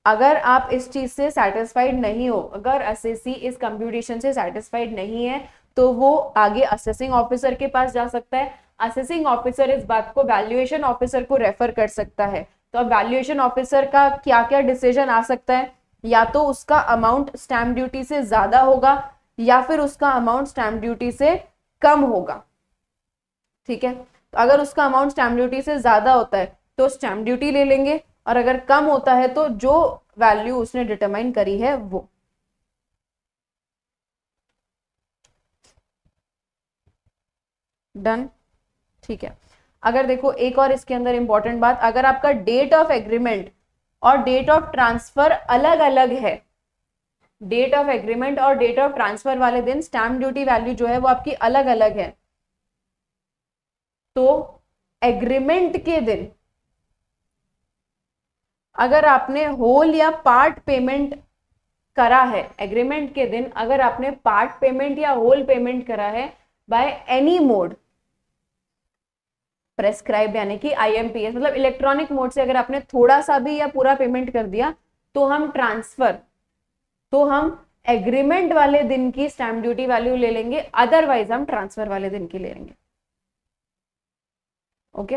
अगर आप इस चीज से सेटिस्फाइड नहीं हो, अगर असेसी इस कंप्यूटेशन से सेटिस्फाइड नहीं है, तो वो आगे असेसिंग ऑफिसर के पास जा सकता है। असेसिंग ऑफिसर इस बात को वैल्यूएशन ऑफिसर को रेफर कर सकता है। तो अब वैल्यूएशन ऑफिसर का क्या क्या डिसीजन आ सकता है, या तो उसका अमाउंट स्टैम्प ड्यूटी से ज्यादा होगा या फिर उसका अमाउंट स्टैम्प ड्यूटी से कम होगा। ठीक है, तो अगर उसका अमाउंट स्टैम्प ड्यूटी से ज्यादा होता है तो स्टैम्प ड्यूटी ले लेंगे, और अगर कम होता है तो जो वैल्यू उसने डिटरमाइन करी है वो। डन। ठीक है, अगर देखो एक और इसके अंदर इंपॉर्टेंट बात, अगर आपका डेट ऑफ एग्रीमेंट और डेट ऑफ ट्रांसफर अलग अलग है, डेट ऑफ एग्रीमेंट और डेट ऑफ ट्रांसफर वाले दिन स्टैम्प ड्यूटी वैल्यू जो है वो आपकी अलग अलग है, तो एग्रीमेंट के दिन अगर आपने होल या पार्ट पेमेंट करा है, एग्रीमेंट के दिन अगर आपने पार्ट पेमेंट या होल पेमेंट करा है बाय एनी मोड प्रेस्क्राइब, यानी कि IMPS मतलब इलेक्ट्रॉनिक मोड से अगर आपने थोड़ा सा भी या पूरा पेमेंट कर दिया, तो हम एग्रीमेंट वाले दिन की स्टैम्प ड्यूटी वैल्यू ले लेंगे, अदरवाइज हम ट्रांसफर वाले दिन की ले लेंगे। ओके,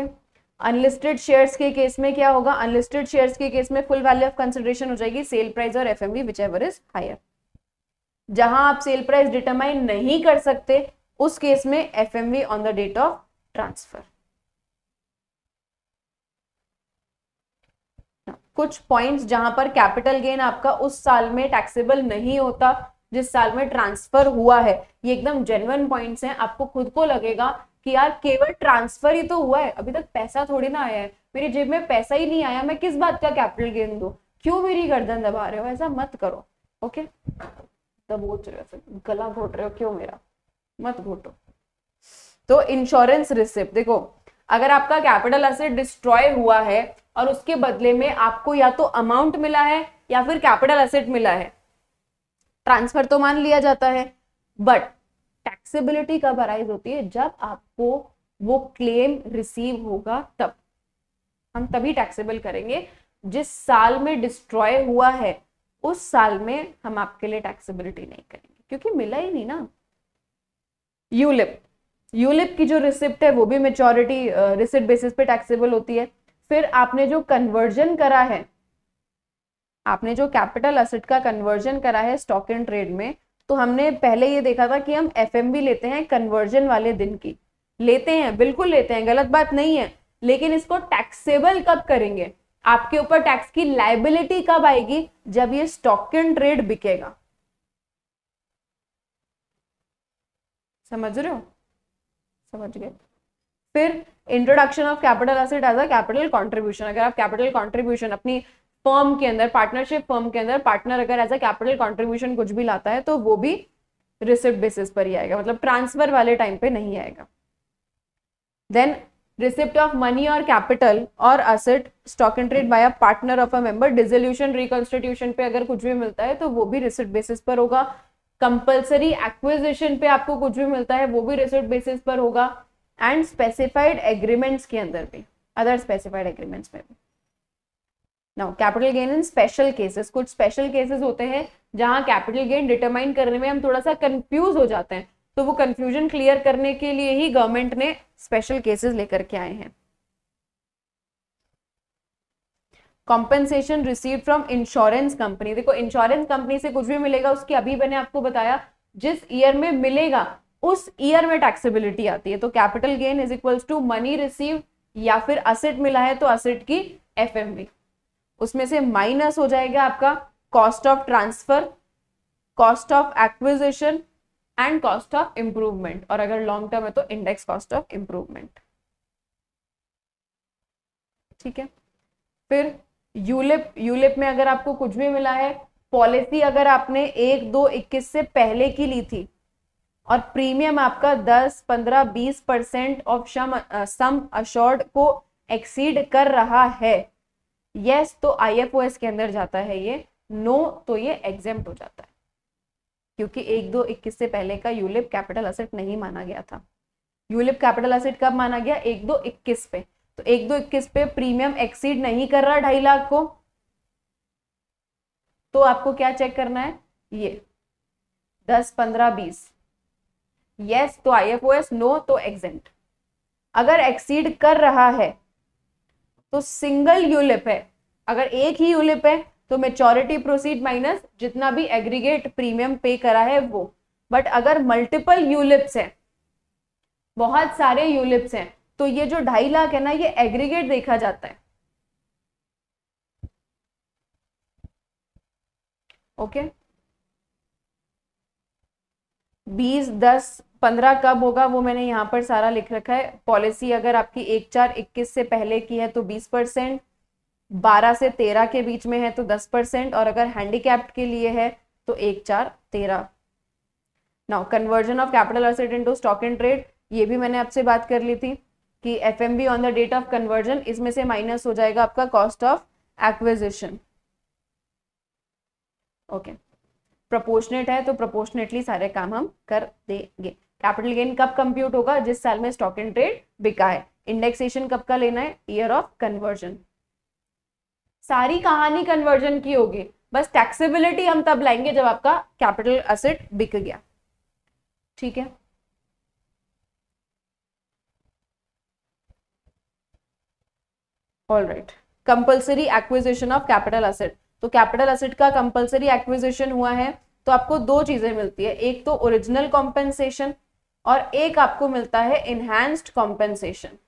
अनलिस्टेड शेयर्स के केस में क्या होगा, अनलिस्टेड शेयर्स के केस में फुल वैल्यू ऑफ कंसिडरेशन हो जाएगी सेल प्राइस और FMV व्हिचएवर इज हायर। जहां आप सेल प्राइस डिटरमाइन नहीं कर सकते उस केस में FMV on the date of transfer. कुछ पॉइंट्स जहां पर कैपिटल गेन आपका उस साल में टैक्सेबल नहीं होता जिस साल में ट्रांसफर हुआ है, ये एकदम जेन्युइन पॉइंट्स हैं। आपको खुद को लगेगा कि यार केवल ट्रांसफर ही तो हुआ है, अभी तक पैसा थोड़ी ना आया है, मेरी जेब में पैसा ही नहीं आया, मैं किस बात का कैपिटल गेन दूं, क्यों मेरी गर्दन दबा रहे हो, ऐसा मत करो। ओके, दबोच रहे हो, गला घोट रहे हो, क्यों मेरा, मत घोटो। तो इंश्योरेंस रिसिप्ट, देखो अगर आपका कैपिटल एसेट डिस्ट्रॉय हुआ है और उसके बदले में आपको या तो अमाउंट मिला है या फिर कैपिटल एसेट मिला है, ट्रांसफर तो मान लिया जाता है, बट टैक्सेबिलिटी कब अराइज होती है, जब आपको वो क्लेम रिसीव होगा, तब हम तभी टैक्सेबल करेंगे। जिस साल में डिस्ट्रॉय हुआ है उस साल में हम आपके लिए टैक्सेबिलिटी नहीं करेंगे, क्योंकि मिला ही नहीं ना। यूलिप की जो रिसिप्ट है वो भी मेच्योरिटी रिसिप्ट बेसिस पे टैक्सेबल होती है। फिर आपने जो कन्वर्जन करा है, आपने जो कैपिटल एसेट का कन्वर्जन करा है स्टॉक इन ट्रेड में, तो हमने पहले ये देखा था कि हम FMV लेते हैं कन्वर्जन वाले दिन की, लेते हैं, बिल्कुल लेते हैं, गलत बात नहीं है, लेकिन इसको टैक्सेबल कब करेंगे, आपके ऊपर टैक्स की लायबिलिटी कब आएगी, जब ये स्टॉक इन ट्रेड बिकेगा। समझ रहे हो, समझ गए। फिर introduction of capital asset as a capital contribution. अगर आप कैपिटल कंट्रीब्यूशन अपनी फर्म के अंदर, पार्टनरशिप फर्म के अंदर पार्टनर अगर एज अ कैपिटल कंट्रीब्यूशन कुछ भी लाता है तो वो भी रिसिप्ट बेसिस पर ही आएगा, मतलब ट्रांसफर वाले टाइम पे नहीं आएगा। देन रिसिप्ट ऑफ मनी और कैपिटल और asset stock in trade by a partner of a member, dissolution reconstitution पे अगर कुछ भी मिलता है तो वो भी रिसिप्ट बेसिस पर होगा। कंपल्सरी एक्विजिशन पे आपको कुछ भी मिलता है वो भी रिसिप्ट बेसिस पर होगा। एंड स्पेसिफाइड एग्रीमेंट्स के अंदर भी, अदर स्पेसिफाइड एग्रीमेंट्स में भी। Now capital gain in special cases, कुछ स्पेशल केसेस होते हैं जहां कैपिटल गेन डिटरमाइन करने में हम थोड़ा सा कंफ्यूज हो जाते हैं, तो वो कंफ्यूजन क्लियर करने के लिए ही गवर्नमेंट ने स्पेशल केसेस लेकर के आए हैं। Compensation receive from insurance company, देखो इंश्योरेंस कंपनी से कुछ भी मिलेगा उसकी, अभी मैंने आपको बताया जिस ईयर में मिलेगा उस ईयर में टैक्सेबिलिटी आती है। तो capital gain is equals to money receive या फिर असेट मिला है तो असेट की एफएमवी, उसमें से माइनस हो जाएगा आपका cost of transfer, cost of acquisition and cost of improvement, और अगर लॉन्ग टर्म है तो इंडेक्स कॉस्ट ऑफ इंप्रूवमेंट। ठीक है। फिर यूलिप में अगर आपको कुछ भी मिला है, पॉलिसी अगर आपने 1/2/21 से पहले की ली थी और प्रीमियम आपका 10, 15, 20% ऑफ सम अश्योर्ड को एक्सीड कर रहा है, यस तो आईएफओएस के अंदर जाता है ये, नो तो ये एग्जेम्प्ट हो जाता है, क्योंकि 1/2/21 से पहले का यूलिप कैपिटल एसेट नहीं माना गया था। यूलिप कैपिटल एसेट कब माना गया? 1/2/21 पे। तो 1/2/21 पे प्रीमियम एक्सीड नहीं कर रहा 2.5 लाख को, तो आपको क्या चेक करना है? ये 10, 15, 20, यस तो आईएफओएस, नो तो एग्जेम्प्ट। अगर एक्सीड कर रहा है तो सिंगल यूलिप है, अगर एक ही यूलिप है तो मेच्योरिटी प्रोसीड माइनस जितना भी एग्रीगेट प्रीमियम पे करा है वो। बट अगर मल्टीपल यूलिप्स हैं, बहुत सारे यूलिप्स हैं, तो ये जो 2.5 लाख है ना, ये एग्रीगेट देखा जाता है। ओके, 20, 10, 15 कब होगा वो मैंने यहाँ पर सारा लिख रखा है। पॉलिसी अगर आपकी 1/4/21 से पहले की है तो 20%, 12 से 13 के बीच में है तो 10%, और अगर हैंडीकैप्ड के लिए है तो 1/4/13। Now conversion of capital asset into stock in trade, ये भी मैंने आपसे बात कर ली थी कि FMV on the date of conversion, इसमें से माइनस हो जाएगा आपका cost of acquisition. Okay, proportionate है तो प्रोपोर्शनेटली सारे काम हम कर देंगे। कैपिटल गेन कब कंप्यूट होगा? जिस साल में स्टॉक इन ट्रेड बिका है। इंडेक्सेशन कब का लेना है? Year of conversion. सारी कहानी कन्वर्जन की होगी, बस टैक्सेबिलिटी हम तब लाएंगे जब आपका कैपिटल एसेट बिक गया। ठीक है, all right. Compulsory acquisition of capital asset, तो कैपिटल एसेट का कंपल्सरी एक्विजिशन हुआ है तो आपको 2 चीजें मिलती है, एक तो ओरिजिनल कॉम्पेंसेशन और एक आपको मिलता है इनहैंस्ड कॉम्पेंसेशन।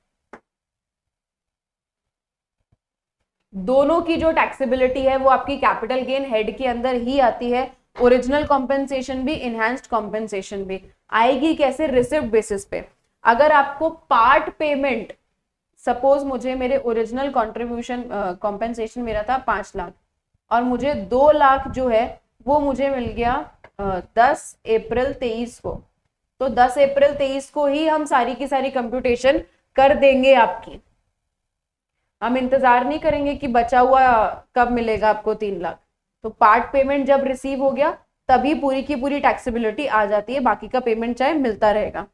दोनों की जो टैक्सेबिलिटी है वो आपकी कैपिटल गेन हेड के अंदर ही आती है। ओरिजिनल कॉम्पेंसेशन भी, इनहैंस्ड कॉम्पेंसेशन भी आएगी कैसे? रिसिप्ट बेसिस पे। अगर आपको पार्ट पेमेंट, सपोज मुझे मेरे ओरिजिनल कॉन्ट्रीब्यूशन कॉम्पेंसेशन मेरा था 5 लाख और मुझे 2 लाख जो है वो मुझे मिल गया 10 अप्रैल 23 को, तो 10 अप्रैल 23 को ही हम सारी की सारी कंप्यूटेशन कर देंगे आपकी। हम इंतजार नहीं करेंगे कि बचा हुआ कब मिलेगा आपको 3 लाख। तो पार्ट पेमेंट जब रिसीव हो गया तभी पूरी की पूरी टैक्सेबिलिटी आ जाती है, बाकी का पेमेंट चाहे मिलता रहेगा।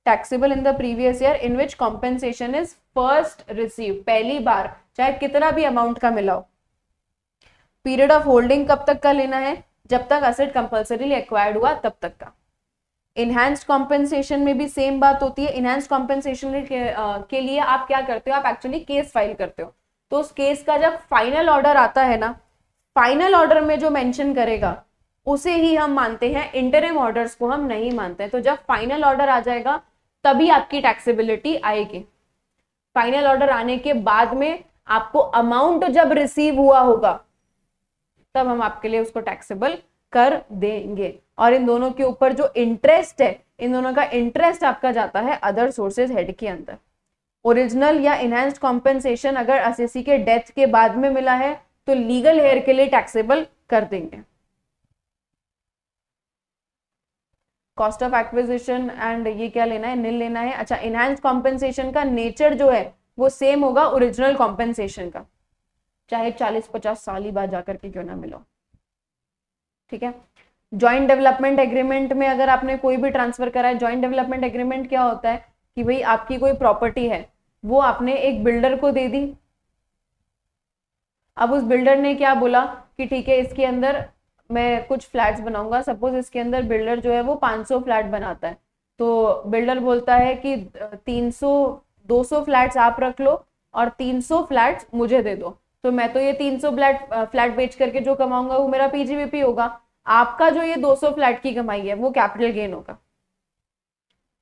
Taxable in the previous year in which compensation is first receive, पहली बार चाहे कितना भी अमाउंट का मिला हो। पीरियड ऑफ होल्डिंग कब तक का लेना है? जब तक एसेट कंपल्सरीली एक्वायर्ड हुआ तब तक का। इनहैंस्ड कॉम्पेंसेशन में भी सेम बात होती है। इनहैंस्ड कॉम्पेंसेशन के लिए आप क्या करते हो? आप एक्चुअली केस फाइल करते हो, तो उस केस का जब फाइनल ऑर्डर आता है ना, फाइनल ऑर्डर में जो मेंशन करेगा उसे ही हम मानते हैं, इंटरिम ऑर्डर्स को हम नहीं मानते। तो जब फाइनल ऑर्डर आ जाएगा तभी आपकी टैक्सेबिलिटी आएगी। फाइनल ऑर्डर आने के बाद में आपको अमाउंट जब रिसीव हुआ होगा तब हम आपके लिए उसको टैक्सेबल कर देंगे। और इन दोनों के ऊपर जो इंटरेस्ट है, इन दोनों का इंटरेस्ट आपका जाता है अदर सोर्सेज हेड के अंदर। ओरिजिनल या इनहैंस्ड कॉम्पेंसेशन अगर असेसी के डेथ के बाद में मिला है तो लीगल हेयर के लिए टैक्सेबल कर देंगे। कॉस्ट ऑफ एक्विजिशन एंड ये क्या लेना है, नील लेना है। अच्छा, इनहैंस्ड कॉम्पेंसेशन का नेचर जो है वो सेम होगा ओरिजिनल कॉम्पेंसेशन का, चाहे 40-50 साल ही बाद जाकर के क्यों ना मिलो। ठीक है। जॉइंट डेवलपमेंट एग्रीमेंट में अगर आपने कोई भी ट्रांसफर करा है, जॉइंट डेवलपमेंट एग्रीमेंट क्या होता है कि भाई आपकी कोई प्रॉपर्टी है वो आपने एक बिल्डर को दे दी। अब उस बिल्डर ने क्या बोला कि ठीक है इसके अंदर मैं कुछ फ्लैट्स बनाऊंगा, सपोज इसके अंदर बिल्डर जो है वो 500 फ्लैट बनाता है, तो बिल्डर बोलता है कि 200 फ्लैट्स आप रख लो और 300 फ्लैट्स मुझे दे दो, तो मैं तो ये 300 फ्लैट बेच करके जो कमाऊंगा वो मेरा पीजीबीपी होगा, आपका जो ये 200 फ्लैट की कमाई है वो कैपिटल गेन होगा।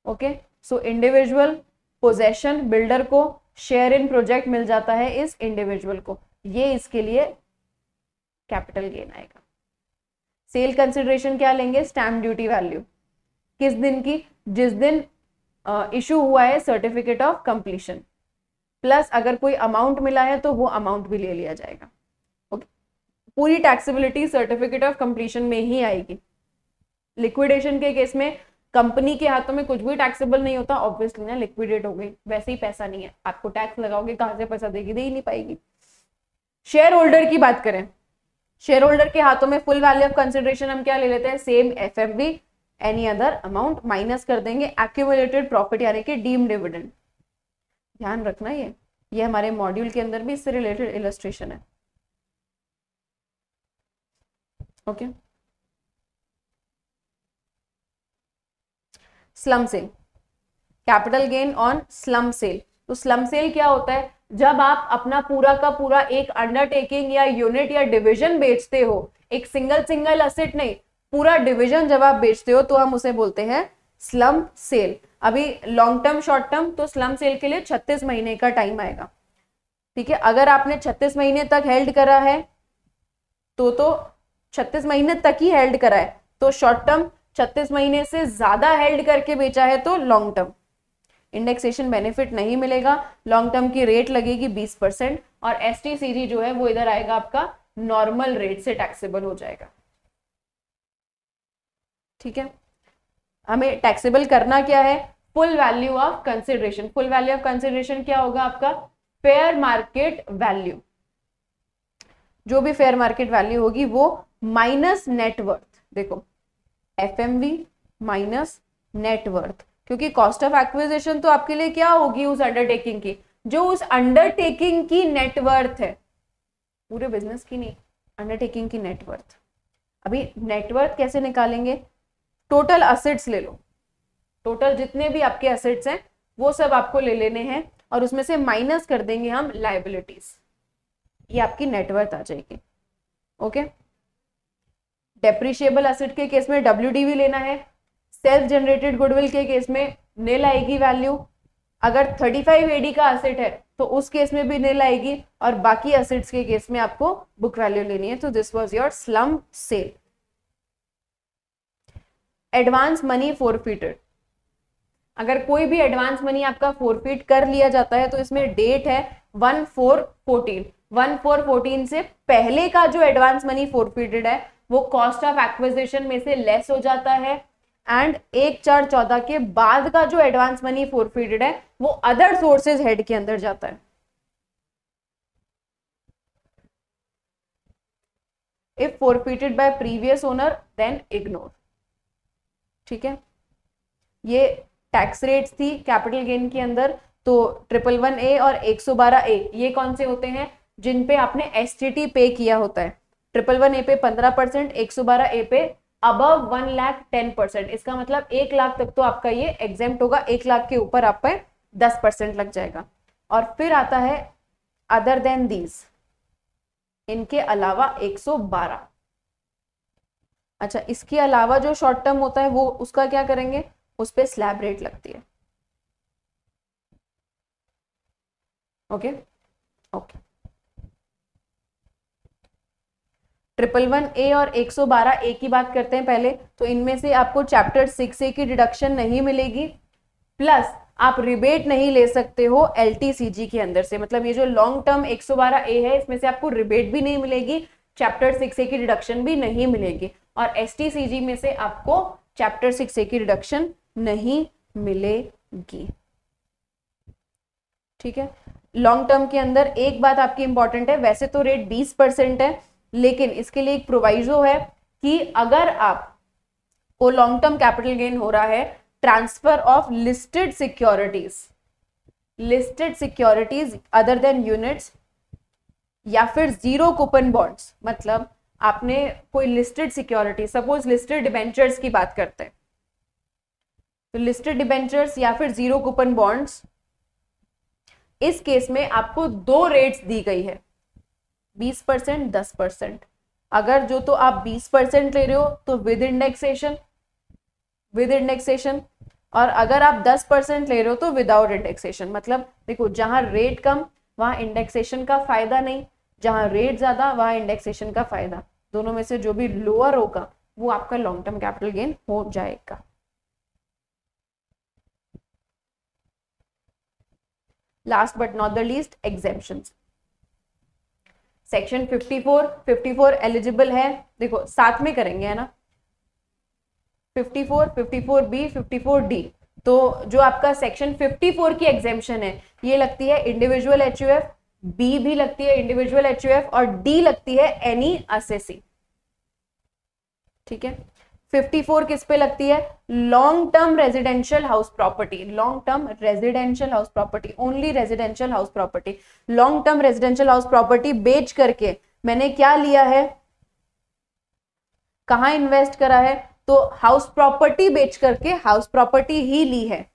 Okay, so individual possession builder को शेयर इन प्रोजेक्ट मिल जाता है इस इंडिविजुअल को, ये इसके लिए कैपिटल गेन आएगा। सेल कंसिडरेशन क्या लेंगे, स्टैम्प ड्यूटी वैल्यू, किस दिन की, जिस दिन इशू हुआ है सर्टिफिकेट ऑफ कंप्लीशन, प्लस अगर कोई अमाउंट मिला है तो वो अमाउंट भी ले लिया जाएगा। ओके, पूरी टैक्सेबिलिटी सर्टिफिकेट ऑफ कंप्लीशन में ही आएगी। लिक्विडेशन के केस में कंपनी के हाथों में कुछ भी टैक्सेबल नहीं होता, ऑब्वियसली ना, लिक्विडेट हो गई, वैसे ही पैसा नहीं है, आपको टैक्स लगाओगे कहां से पैसा देगी, दे ही नहीं पाएगी। शेयर होल्डर की बात करें, शेयर होल्डर के हाथों में फुल वैल्यू ऑफ कंसिडरेशन हम क्या ले लेते हैं, same FMV any other amount minus कर देंगे एक्यूमुलेटेड प्रॉफिट यानी कि डीम डिविडेंड। ध्यान रखना ये हमारे मॉड्यूल के अंदर भी इससे रिलेटेड इलस्ट्रेशन है। Okay, slump sale, capital gain on slump sale. तो स्लम सेल क्या होता है, जब आप अपना पूरा का पूरा एक अंडरटेकिंग या यूनिट या डिवीजन बेचते हो, एक सिंगल असेट नहीं, पूरा डिवीजन जब आप बेचते हो तो हम उसे बोलते हैं स्लम सेल। अभी लॉन्ग टर्म शॉर्ट टर्म, तो स्लम सेल के लिए 36 महीने का टाइम आएगा। ठीक है, अगर आपने 36 महीने तक हेल्ड करा है तो 36 महीने तक ही हेल्ड करा है तो शॉर्ट टर्म, 36 महीने से ज्यादा हेल्ड करके बेचा है तो लॉन्ग टर्म। इंडेक्सेशन बेनिफिट नहीं मिलेगा, लॉन्ग टर्म की रेट लगेगी 20% और एसटीसीजी जो है वो इधर आएगा आपका नॉर्मल रेट से टैक्सेबल हो जाएगा। ठीक है, हमें टैक्सेबल करना क्या है, full value of consideration. Full value of consideration क्या होगा आपका, फेयर मार्केट वैल्यू, जो भी फेयर मार्केट वैल्यू होगी वो माइनस नेटवर्थ। देखो एफएमवी माइनस नेटवर्थ, क्योंकि कॉस्ट ऑफ एक्विजिशन तो आपके लिए क्या होगी उस अंडरटेकिंग की, जो उस अंडरटेकिंग की नेटवर्थ है, पूरे बिजनेस की नहीं, अंडरटेकिंग की नेटवर्थ। अभी नेटवर्थ कैसे निकालेंगे, टोटल असेट्स ले लो, टोटल जितने भी आपके असेट्स हैं वो सब आपको ले लेने हैं और उसमें से माइनस कर देंगे हम लायबिलिटीज, ये आपकी नेटवर्थ आ जाएगी। ओके, डेप्रिशिएबल असेट के केस में WDV लेना है, सेल्फ जनरेटेड गुडविल के केस में नील आएगी वैल्यू, अगर 35 AD का असेट है तो उस केस में भी नील आएगी और बाकी असेट्स के केस में आपको बुक वैल्यू लेनी है। तो this was your slump sale. Advance money forfeited, अगर कोई भी एडवांस मनी आपका फोरफिट कर लिया जाता है तो इसमें डेट है 1/4/14। 1/4/14 से पहले का जो एडवांस मनी फोरफिटेड है वो कॉस्ट ऑफ एक्विजिशन में से लेस हो जाता है, एंड 1/4/14 के बाद का जो एडवांस मनी फोरफिटेड है वो अदर सोर्सेज हेड के अंदर जाता है। If forfeited by previous owner then ignore. ठीक है, ये टैक्स रेट्स थी कैपिटल गेन के अंदर। तो 111A और 112A ये कौन से होते हैं, जिन पे आपने STT पे किया होता है। 111A पे 15%, 112A पे अबव 1 लाख 10%। इसका मतलब 1 लाख तक तो आपका ये एग्जेम्प्ट होगा, 1 लाख के ऊपर आप पे 10% लग जाएगा। और फिर आता है अदर देन दीज, इनके अलावा 112। अच्छा, इसके अलावा जो शॉर्ट टर्म होता है वो उसका क्या करेंगे, उस पे स्लैब रेट लगती है। ओके ओके, 111A और 112A की बात करते हैं पहले। तो इनमें से आपको चैप्टर 6A की डिडक्शन नहीं मिलेगी, प्लस आप रिबेट नहीं ले सकते हो LTCG के अंदर से, मतलब ये जो लॉन्ग टर्म 112A है इसमें से आपको रिबेट भी नहीं मिलेगी, चैप्टर 6A की डिडक्शन भी नहीं मिलेगी, और STCG में से आपको चैप्टर 6A की डिडक्शन नहीं मिलेगी। ठीक है, लॉन्ग टर्म के अंदर एक बात आपकी इंपॉर्टेंट है, वैसे तो रेट 20% है, लेकिन इसके लिए एक प्रोवाइजो है कि अगर आपको लॉन्ग टर्म कैपिटल गेन हो रहा है transfer of listed securities other than units, या फिर जीरो कूपन बॉन्ड्स, मतलब आपने कोई listed security, suppose listed debentures की बात करते हैं, तो लिस्टेड डिबेंचर्स या फिर जीरो कूपन बॉन्ड्स, इस केस में आपको दो रेट्स दी गई है, 20%, 10%। अगर जो तो आप 20% ले रहे हो तो विद इंडेक्सेशन, और अगर आप 10% ले रहे हो तो विदाउट इंडेक्सेशन। मतलब देखो, जहां रेट कम वहां इंडेक्सेशन का फायदा नहीं, जहां रेट ज्यादा वहां इंडेक्सेशन का फायदा, दोनों में से जो भी लोअर होगा वो आपका लॉन्ग टर्म कैपिटल गेन हो जाएगा। Last but not the least, exemptions. Section 54 eligible है, देखो साथ में करेंगे है ना, 54, 54B, 54D। तो जो आपका सेक्शन 54 की एग्जेम्पशन है ये लगती है इंडिविजुअल HUF, बी भी लगती है इंडिविजुअल HUF, और डी लगती है एनी असेसी। ठीक है, 54 किस पे लगती है? Long term residential house property, long term residential house property, only residential house property. Long term residential house property बेच करके मैंने क्या लिया है, कहां इन्वेस्ट करा है? तो हाउस प्रॉपर्टी बेच करके हाउस प्रॉपर्टी ही ली है।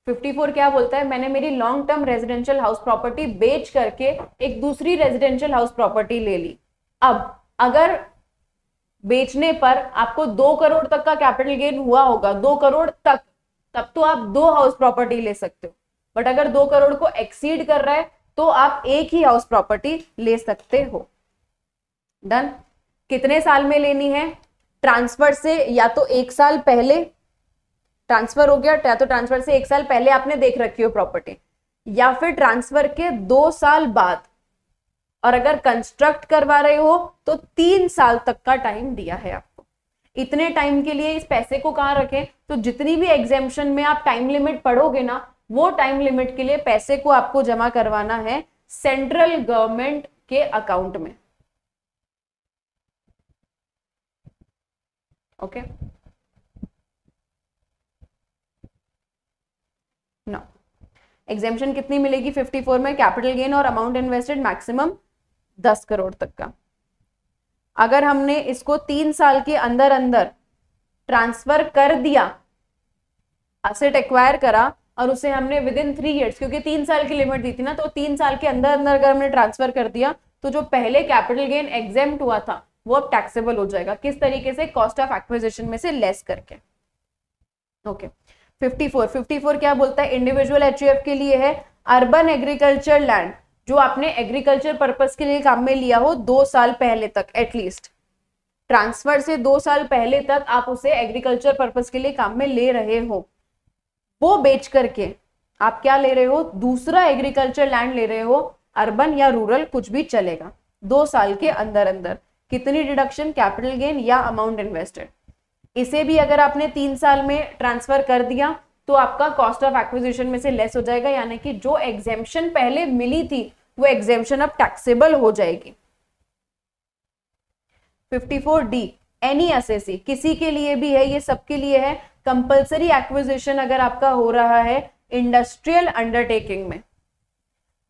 54 क्या बोलता है? मैंने मेरी long term residential house property बेच करके एक दूसरी रेजिडेंशियल हाउस प्रॉपर्टी ले ली। अब अगर बेचने पर आपको 2 करोड़ तक का कैपिटल गेन हुआ होगा, 2 करोड़ तक, तब तो आप 2 हाउस प्रॉपर्टी ले सकते हो। बट अगर 2 करोड़ को एक्सीड कर रहा है तो आप एक ही हाउस प्रॉपर्टी ले सकते हो। डन। कितने साल में लेनी है? ट्रांसफर से या तो 1 साल पहले ट्रांसफर हो गया, या तो ट्रांसफर से 1 साल पहले आपने देख रखी हो प्रॉपर्टी, या फिर ट्रांसफर के 2 साल बाद, और अगर कंस्ट्रक्ट करवा रहे हो तो 3 साल तक का टाइम दिया है आपको। इतने टाइम के लिए इस पैसे को कहां रखें? तो जितनी भी एग्जेम्पशन में आप टाइम लिमिट पढ़ोगे ना, वो टाइम लिमिट के लिए पैसे को आपको जमा करवाना है सेंट्रल गवर्नमेंट के अकाउंट में। ओके, नो एग्जेम्पशन कितनी मिलेगी 54 में? कैपिटल गेन और अमाउंट इन्वेस्टेड मैक्सिमम 10 करोड़ तक का। अगर हमने इसको 3 साल के अंदर अंदर ट्रांसफर कर दिया, एसेट एक्वायर करा, और उसे हमने विद इन 3 ईयर्स, क्योंकि 3 साल की लिमिट दी थी ना, तो 3 साल के अंदर अंदर अगर हमने ट्रांसफर कर दिया तो जो पहले कैपिटल गेन एग्जेम्प्ट हुआ था वो अब टैक्सेबल हो जाएगा। किस तरीके से? कॉस्ट ऑफ एक्विजिशन में से लेस करके। ओके, 54 क्या बोलता है? इंडिविजुअल HUF के लिए है अर्बन एग्रीकल्चर लैंड जो आपने एग्रीकल्चर पर्पस के लिए काम में लिया हो 2 साल पहले तक, एटलीस्ट ट्रांसफर से 2 साल पहले तक आप उसे एग्रीकल्चर पर्पस के लिए काम में ले रहे हो, वो बेच करके आप क्या ले रहे हो? दूसरा एग्रीकल्चर लैंड ले रहे हो, अर्बन या रूरल कुछ भी चलेगा, 2 साल के अंदर अंदर। कितनी डिडक्शन? कैपिटल गेन या अमाउंट इन्वेस्टेड। इसे भी अगर आपने 3 साल में ट्रांसफर कर दिया तो आपका कॉस्ट ऑफ एक्विजिशन में से लेस हो जाएगा, यानी कि जो एग्जेम्पशन पहले मिली थी वो एग्जेम्पशन अब टैक्सेबल हो जाएगी। 54D एनी असेसी, किसी के लिए भी है, ये सबके लिए है। कंपल्सरी एक्विजिशन अगर आपका हो रहा है इंडस्ट्रियल अंडरटेकिंग में,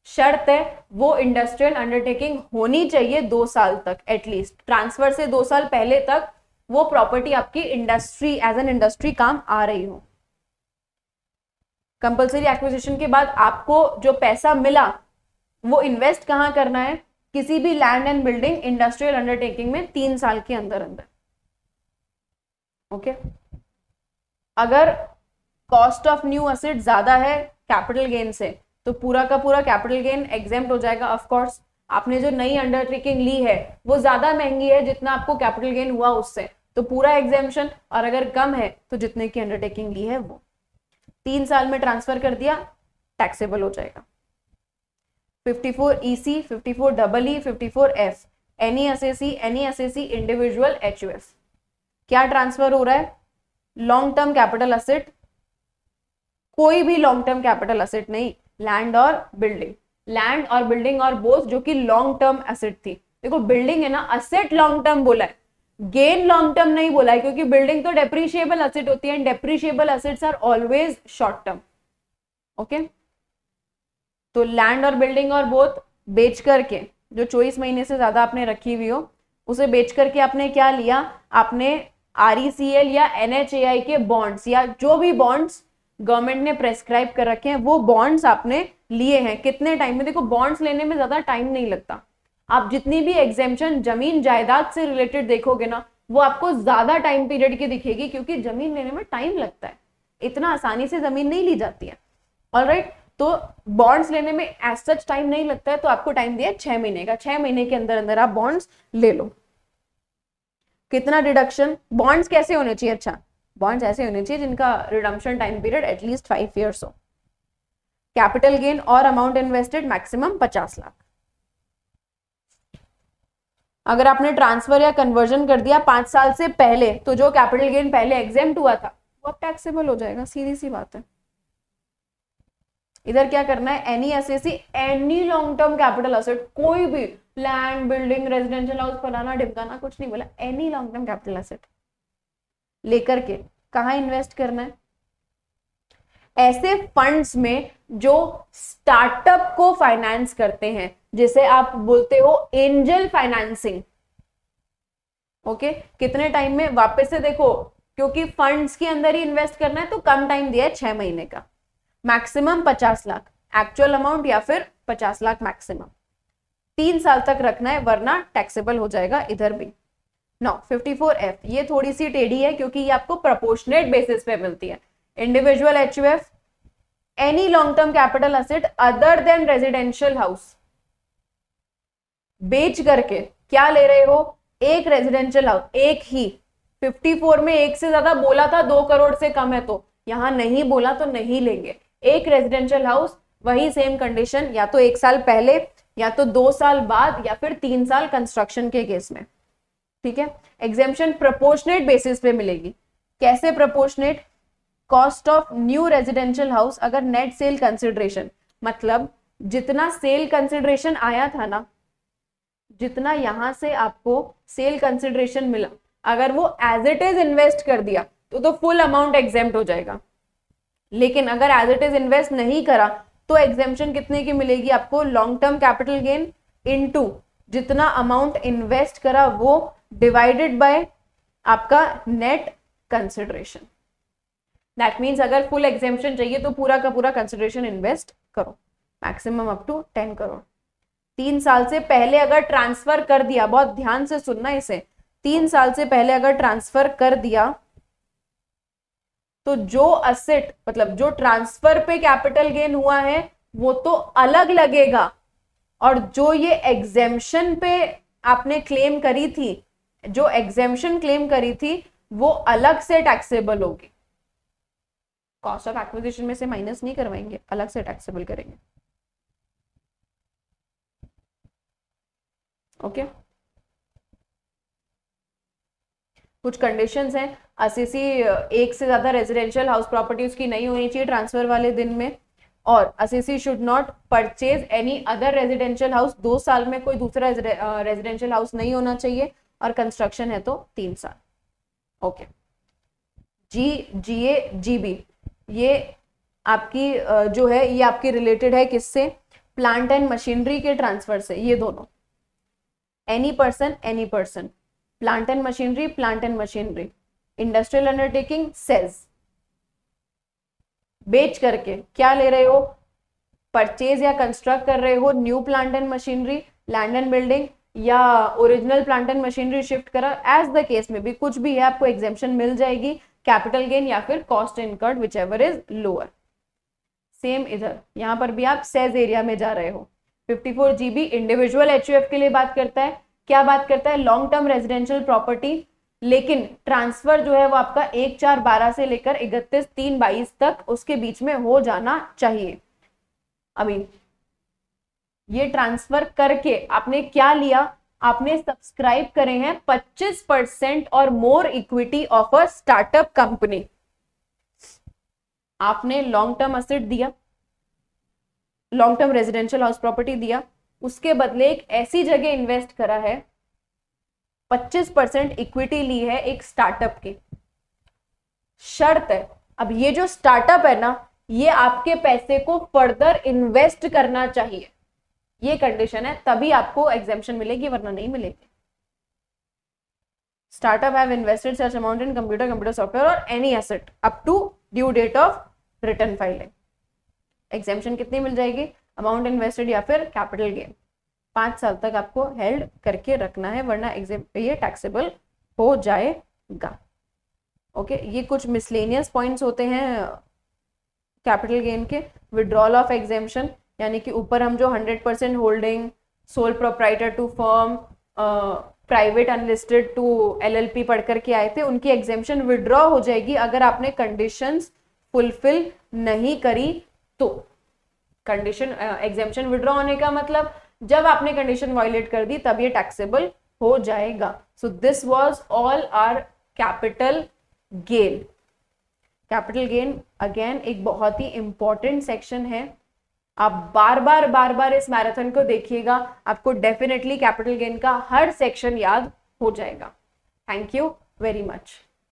शर्त है वो इंडस्ट्रियल अंडरटेकिंग होनी चाहिए 2 साल तक एटलीस्ट। ट्रांसफर से 2 साल पहले तक वो प्रॉपर्टी आपकी इंडस्ट्री, एज एन इंडस्ट्री काम आ रही हो। कंपल्सरी एक्विजिशन के बाद आपको जो पैसा मिला वो इन्वेस्ट कहां करना है? किसी भी land and building industrial undertaking में 3 साल के अंदर अंदर। ओके, अगर कॉस्ट ऑफ न्यू एसेट ज्यादा है कैपिटल गेन से तो पूरा का पूरा कैपिटल गेन एग्जेम्प्ट हो जाएगा। ऑफ कोर्स आपने जो नई अंडरटेकिंग ली है वो ज्यादा महंगी है जितना आपको कैपिटल गेन हुआ उससे, तो पूरा एग्जेम्पशन, और अगर कम है तो जितने की अंडरटेकिंग ली है वो 3 साल में ट्रांसफर कर दिया, टैक्सेबल हो जाएगा। 54 EC, 54 EE, 54 F, any SSC, individual HUF। क्या ट्रांसफर हो रहा है? लॉन्ग टर्म कैपिटल असेट, कोई भी लॉन्ग टर्म कैपिटल असेट नहीं, लैंड और बिल्डिंग, लैंड और बिल्डिंग और बोथ जो कि लॉन्ग टर्म एसेट थी। देखो बिल्डिंग है ना, असेट लॉन्ग टर्म बोला है, गेन लॉन्ग टर्म नहीं बोला है, क्योंकि बिल्डिंग तो डेप्रिशिएबल असेट होती है, and depreciable assets are always short term. Okay, तो लैंड और बिल्डिंग और बोथ बेच करके, जो 24 महीने से ज्यादा आपने रखी हुई हो उसे बेच करके आपने क्या लिया, आपने RECL या NHAI के बॉन्ड्स या जो भी बॉन्ड्स गवर्नमेंट ने प्रेस्क्राइब कर रखे हैं वो बॉन्ड्स आपने लिए हैं। कितने टाइम में? देखो बॉन्ड्स लेने में ज्यादा टाइम नहीं लगता। आप जितनी भी एग्जेम्पशन जमीन जायदाद से रिलेटेड देखोगे ना, वो आपको ज्यादा टाइम पीरियड की दिखेगी, क्योंकि जमीन लेने में टाइम लगता है, इतना आसानी से जमीन नहीं ली जाती है। ऑलराइट, तो बॉन्ड्स लेने में एज सच टाइम नहीं लगता है, तो आपको टाइम दिया 6 महीने का, 6 महीने के अंदर अंदर आप बॉन्ड्स ले लो। कितना डिडक्शन? बॉन्ड्स कैसे होने चाहिए? अच्छा, बॉन्ड्स ऐसे होने चाहिए जिनका redemption time period at least 5 years हो। कैपिटल गेन और अमाउंट इन्वेस्टेड मैक्सिमम 50 लाख। अगर आपने ट्रांसफर या कन्वर्जन कर दिया 5 साल से पहले, तो जो कैपिटल गेन पहले एग्जेम्प्ट हुआ था वो अब टैक्सेबल हो जाएगा, सीधी सी बात है। इधर क्या करना है? Any SSC, any long term capital asset, कोई भी लैंड, बिल्डिंग, रेजिडेंशियल हाउस, फलाना ढिमकाना कुछ नहीं बोला, any long term capital asset लेकर के कहाँ इन्वेस्ट करना है? ऐसे फंड्स में जो स्टार्टअप को फाइनेंस करते हैं, जिसे आप बोलते हो एंजल फाइनेंसिंग। ओके, कितने टाइम में? वापस से देखो, क्योंकि फंड्स के अंदर ही इन्वेस्ट करना है तो कम टाइम दिया है, 6 महीने का, मैक्सिमम 50 लाख एक्चुअल अमाउंट, या फिर 50 लाख मैक्सिमम। 3 साल तक रखना है, वरना टैक्सेबल हो जाएगा इधर भी। नो 54F, ये थोड़ी सी टेढ़ी है क्योंकि ये आपको प्रोपोर्शनेट बेसिस पे मिलती है। Individual HUF, any long term capital asset other than residential house, बेच करके क्या ले रहे हो? एक रेजिडेंशियल हाउस, एक ही। 54 में एक से ज्यादा बोला था, 2 करोड़ से कम है तो, यहां नहीं बोला तो नहीं लेंगे। एक रेजिडेंशियल हाउस, वही सेम कंडीशन, या तो 1 साल पहले, या तो 2 साल बाद, या फिर 3 साल कंस्ट्रक्शन के केस में। ठीक है, एग्जेम्पशन प्रोपोर्शनेट बेसिस पे मिलेगी। कैसे proportionate? Cost of new residential house, अगर नेट सेल कंसिडरेशन, मतलब जितना सेल कंसिडरेशन आया था ना, जितना यहां से आपको सेल कंसिडरेशन मिला, अगर वो एज इट इज इन्वेस्ट कर दिया तो फुल अमाउंट एग्जेम्प्ट हो जाएगा। लेकिन अगर एज इट इज इन्वेस्ट नहीं करा तो एग्जेम्पशन कितने की मिलेगी आपको? Long term capital gain into जितना अमाउंट इन्वेस्ट करा वो, डिवाइडेड बाय आपका नेट कंसिडरेशन। दैट मीन्स अगर फुल एग्जेम्पशन चाहिए तो पूरा का पूरा कंसिडरेशन इन्वेस्ट करो, मैक्सिमम अप टू 10 करोड़। 3 साल से पहले अगर ट्रांसफर कर दिया, बहुत ध्यान से सुनना इसे, 3 साल से पहले अगर ट्रांसफर कर दिया तो जो असेट, मतलब जो ट्रांसफर पे कैपिटल गेन हुआ है वो तो अलग लगेगा, और जो ये एग्जेम्पशन पे आपने क्लेम करी थी, जो एग्जेम्पशन क्लेम करी थी वो अलग से टैक्सेबल होगी। कॉस्ट ऑफ एक्विजिशन में से माइनस नहीं करवाएंगे, अलग से टैक्सेबल करेंगे। ओके, कुछ कंडीशंस हैं। असेसी एक से ज्यादा रेजिडेंशियल हाउस प्रॉपर्टी उसकी नहीं होनी चाहिए ट्रांसफर वाले दिन में, और assessee should not purchase any other residential house, 2 साल में कोई दूसरा रेजिडेंशियल हाउस नहीं होना चाहिए, और कंस्ट्रक्शन है तो 3 साल। ओके, GA GB ये आपकी जो है ये आपकी रिलेटेड है किससे? प्लांट एंड मशीनरी के ट्रांसफर से। ये दोनों, any person, plant and machinery, industrial undertaking says, बेच करके क्या ले रहे हो? परचेज या कंस्ट्रक्ट कर रहे हो new plant and machinery, land and building, या original plant and machinery shift करा, एज द केस में भी कुछ भी है आपको एग्जेम्पशन मिल जाएगी, कैपिटल गेन या फिर cost incurred which ever is lower. Same इधर, यहां पर भी आप सेज एरिया में जा रहे हो। 54 GB इंडिविजुअल HUF के लिए बात करता है। क्या बात करता है? लॉन्ग टर्म रेजिडेंशियल प्रॉपर्टी लेकिन ट्रांसफर जो है वो आपका 1/4/12 से लेकर 31/3/22 तक उसके बीच में हो जाना चाहिए। अभी ये ट्रांसफर करके आपने क्या लिया, आपने सब्सक्राइब करे हैं 25% और more equity of a startup company. आपने लॉन्ग टर्म असेट दिया, long term residential house property दिया, उसके बदले एक ऐसी जगह इन्वेस्ट करा है, 25% इक्विटी ली है एक स्टार्टअप की। शर्त है, अब ये जो स्टार्टअप है ना, ये आपके पैसे को फर्दर इन्वेस्ट करना चाहिए, ये कंडीशन है, तभी आपको एग्जेम्पशन मिलेगी, वरना नहीं मिलेगी। Startup have invested such amount in computer software और any asset up to due date of return filing. Exemption कितनी मिल जाएगी, अमाउंट इन्वेस्टेड या फिर कैपिटल गेन। 5 साल तक आपको हेल्ड करके रखना है, वरना ये टैक्सेबल हो जाएगा। ओके, ये कुछ मिसलेनियस पॉइंट्स होते हैं कैपिटल गेन के। विड्रॉल ऑफ एग्जेम्पशन, यानी कि ऊपर हम जो 100% holding, sole proprietor to firm, private unlisted to LLP पढ़ करके आए थे, उनकी एग्जेम्पशन विड्रॉ हो जाएगी अगर आपने कंडीशंस फुलफिल नहीं करी तो। कंडीशन एग्जेम्पशन विड्रॉ होने का मतलब जब आपने कंडीशन वायलेट कर दी तब ये टैक्सेबल हो जाएगा। So this was all our capital gain. Capital gain again एक बहुत ही इंपॉर्टेंट सेक्शन है, आप बार बार इस मैराथन को देखिएगा, आपको डेफिनेटली कैपिटल गेन का हर सेक्शन याद हो जाएगा। Thank you very much.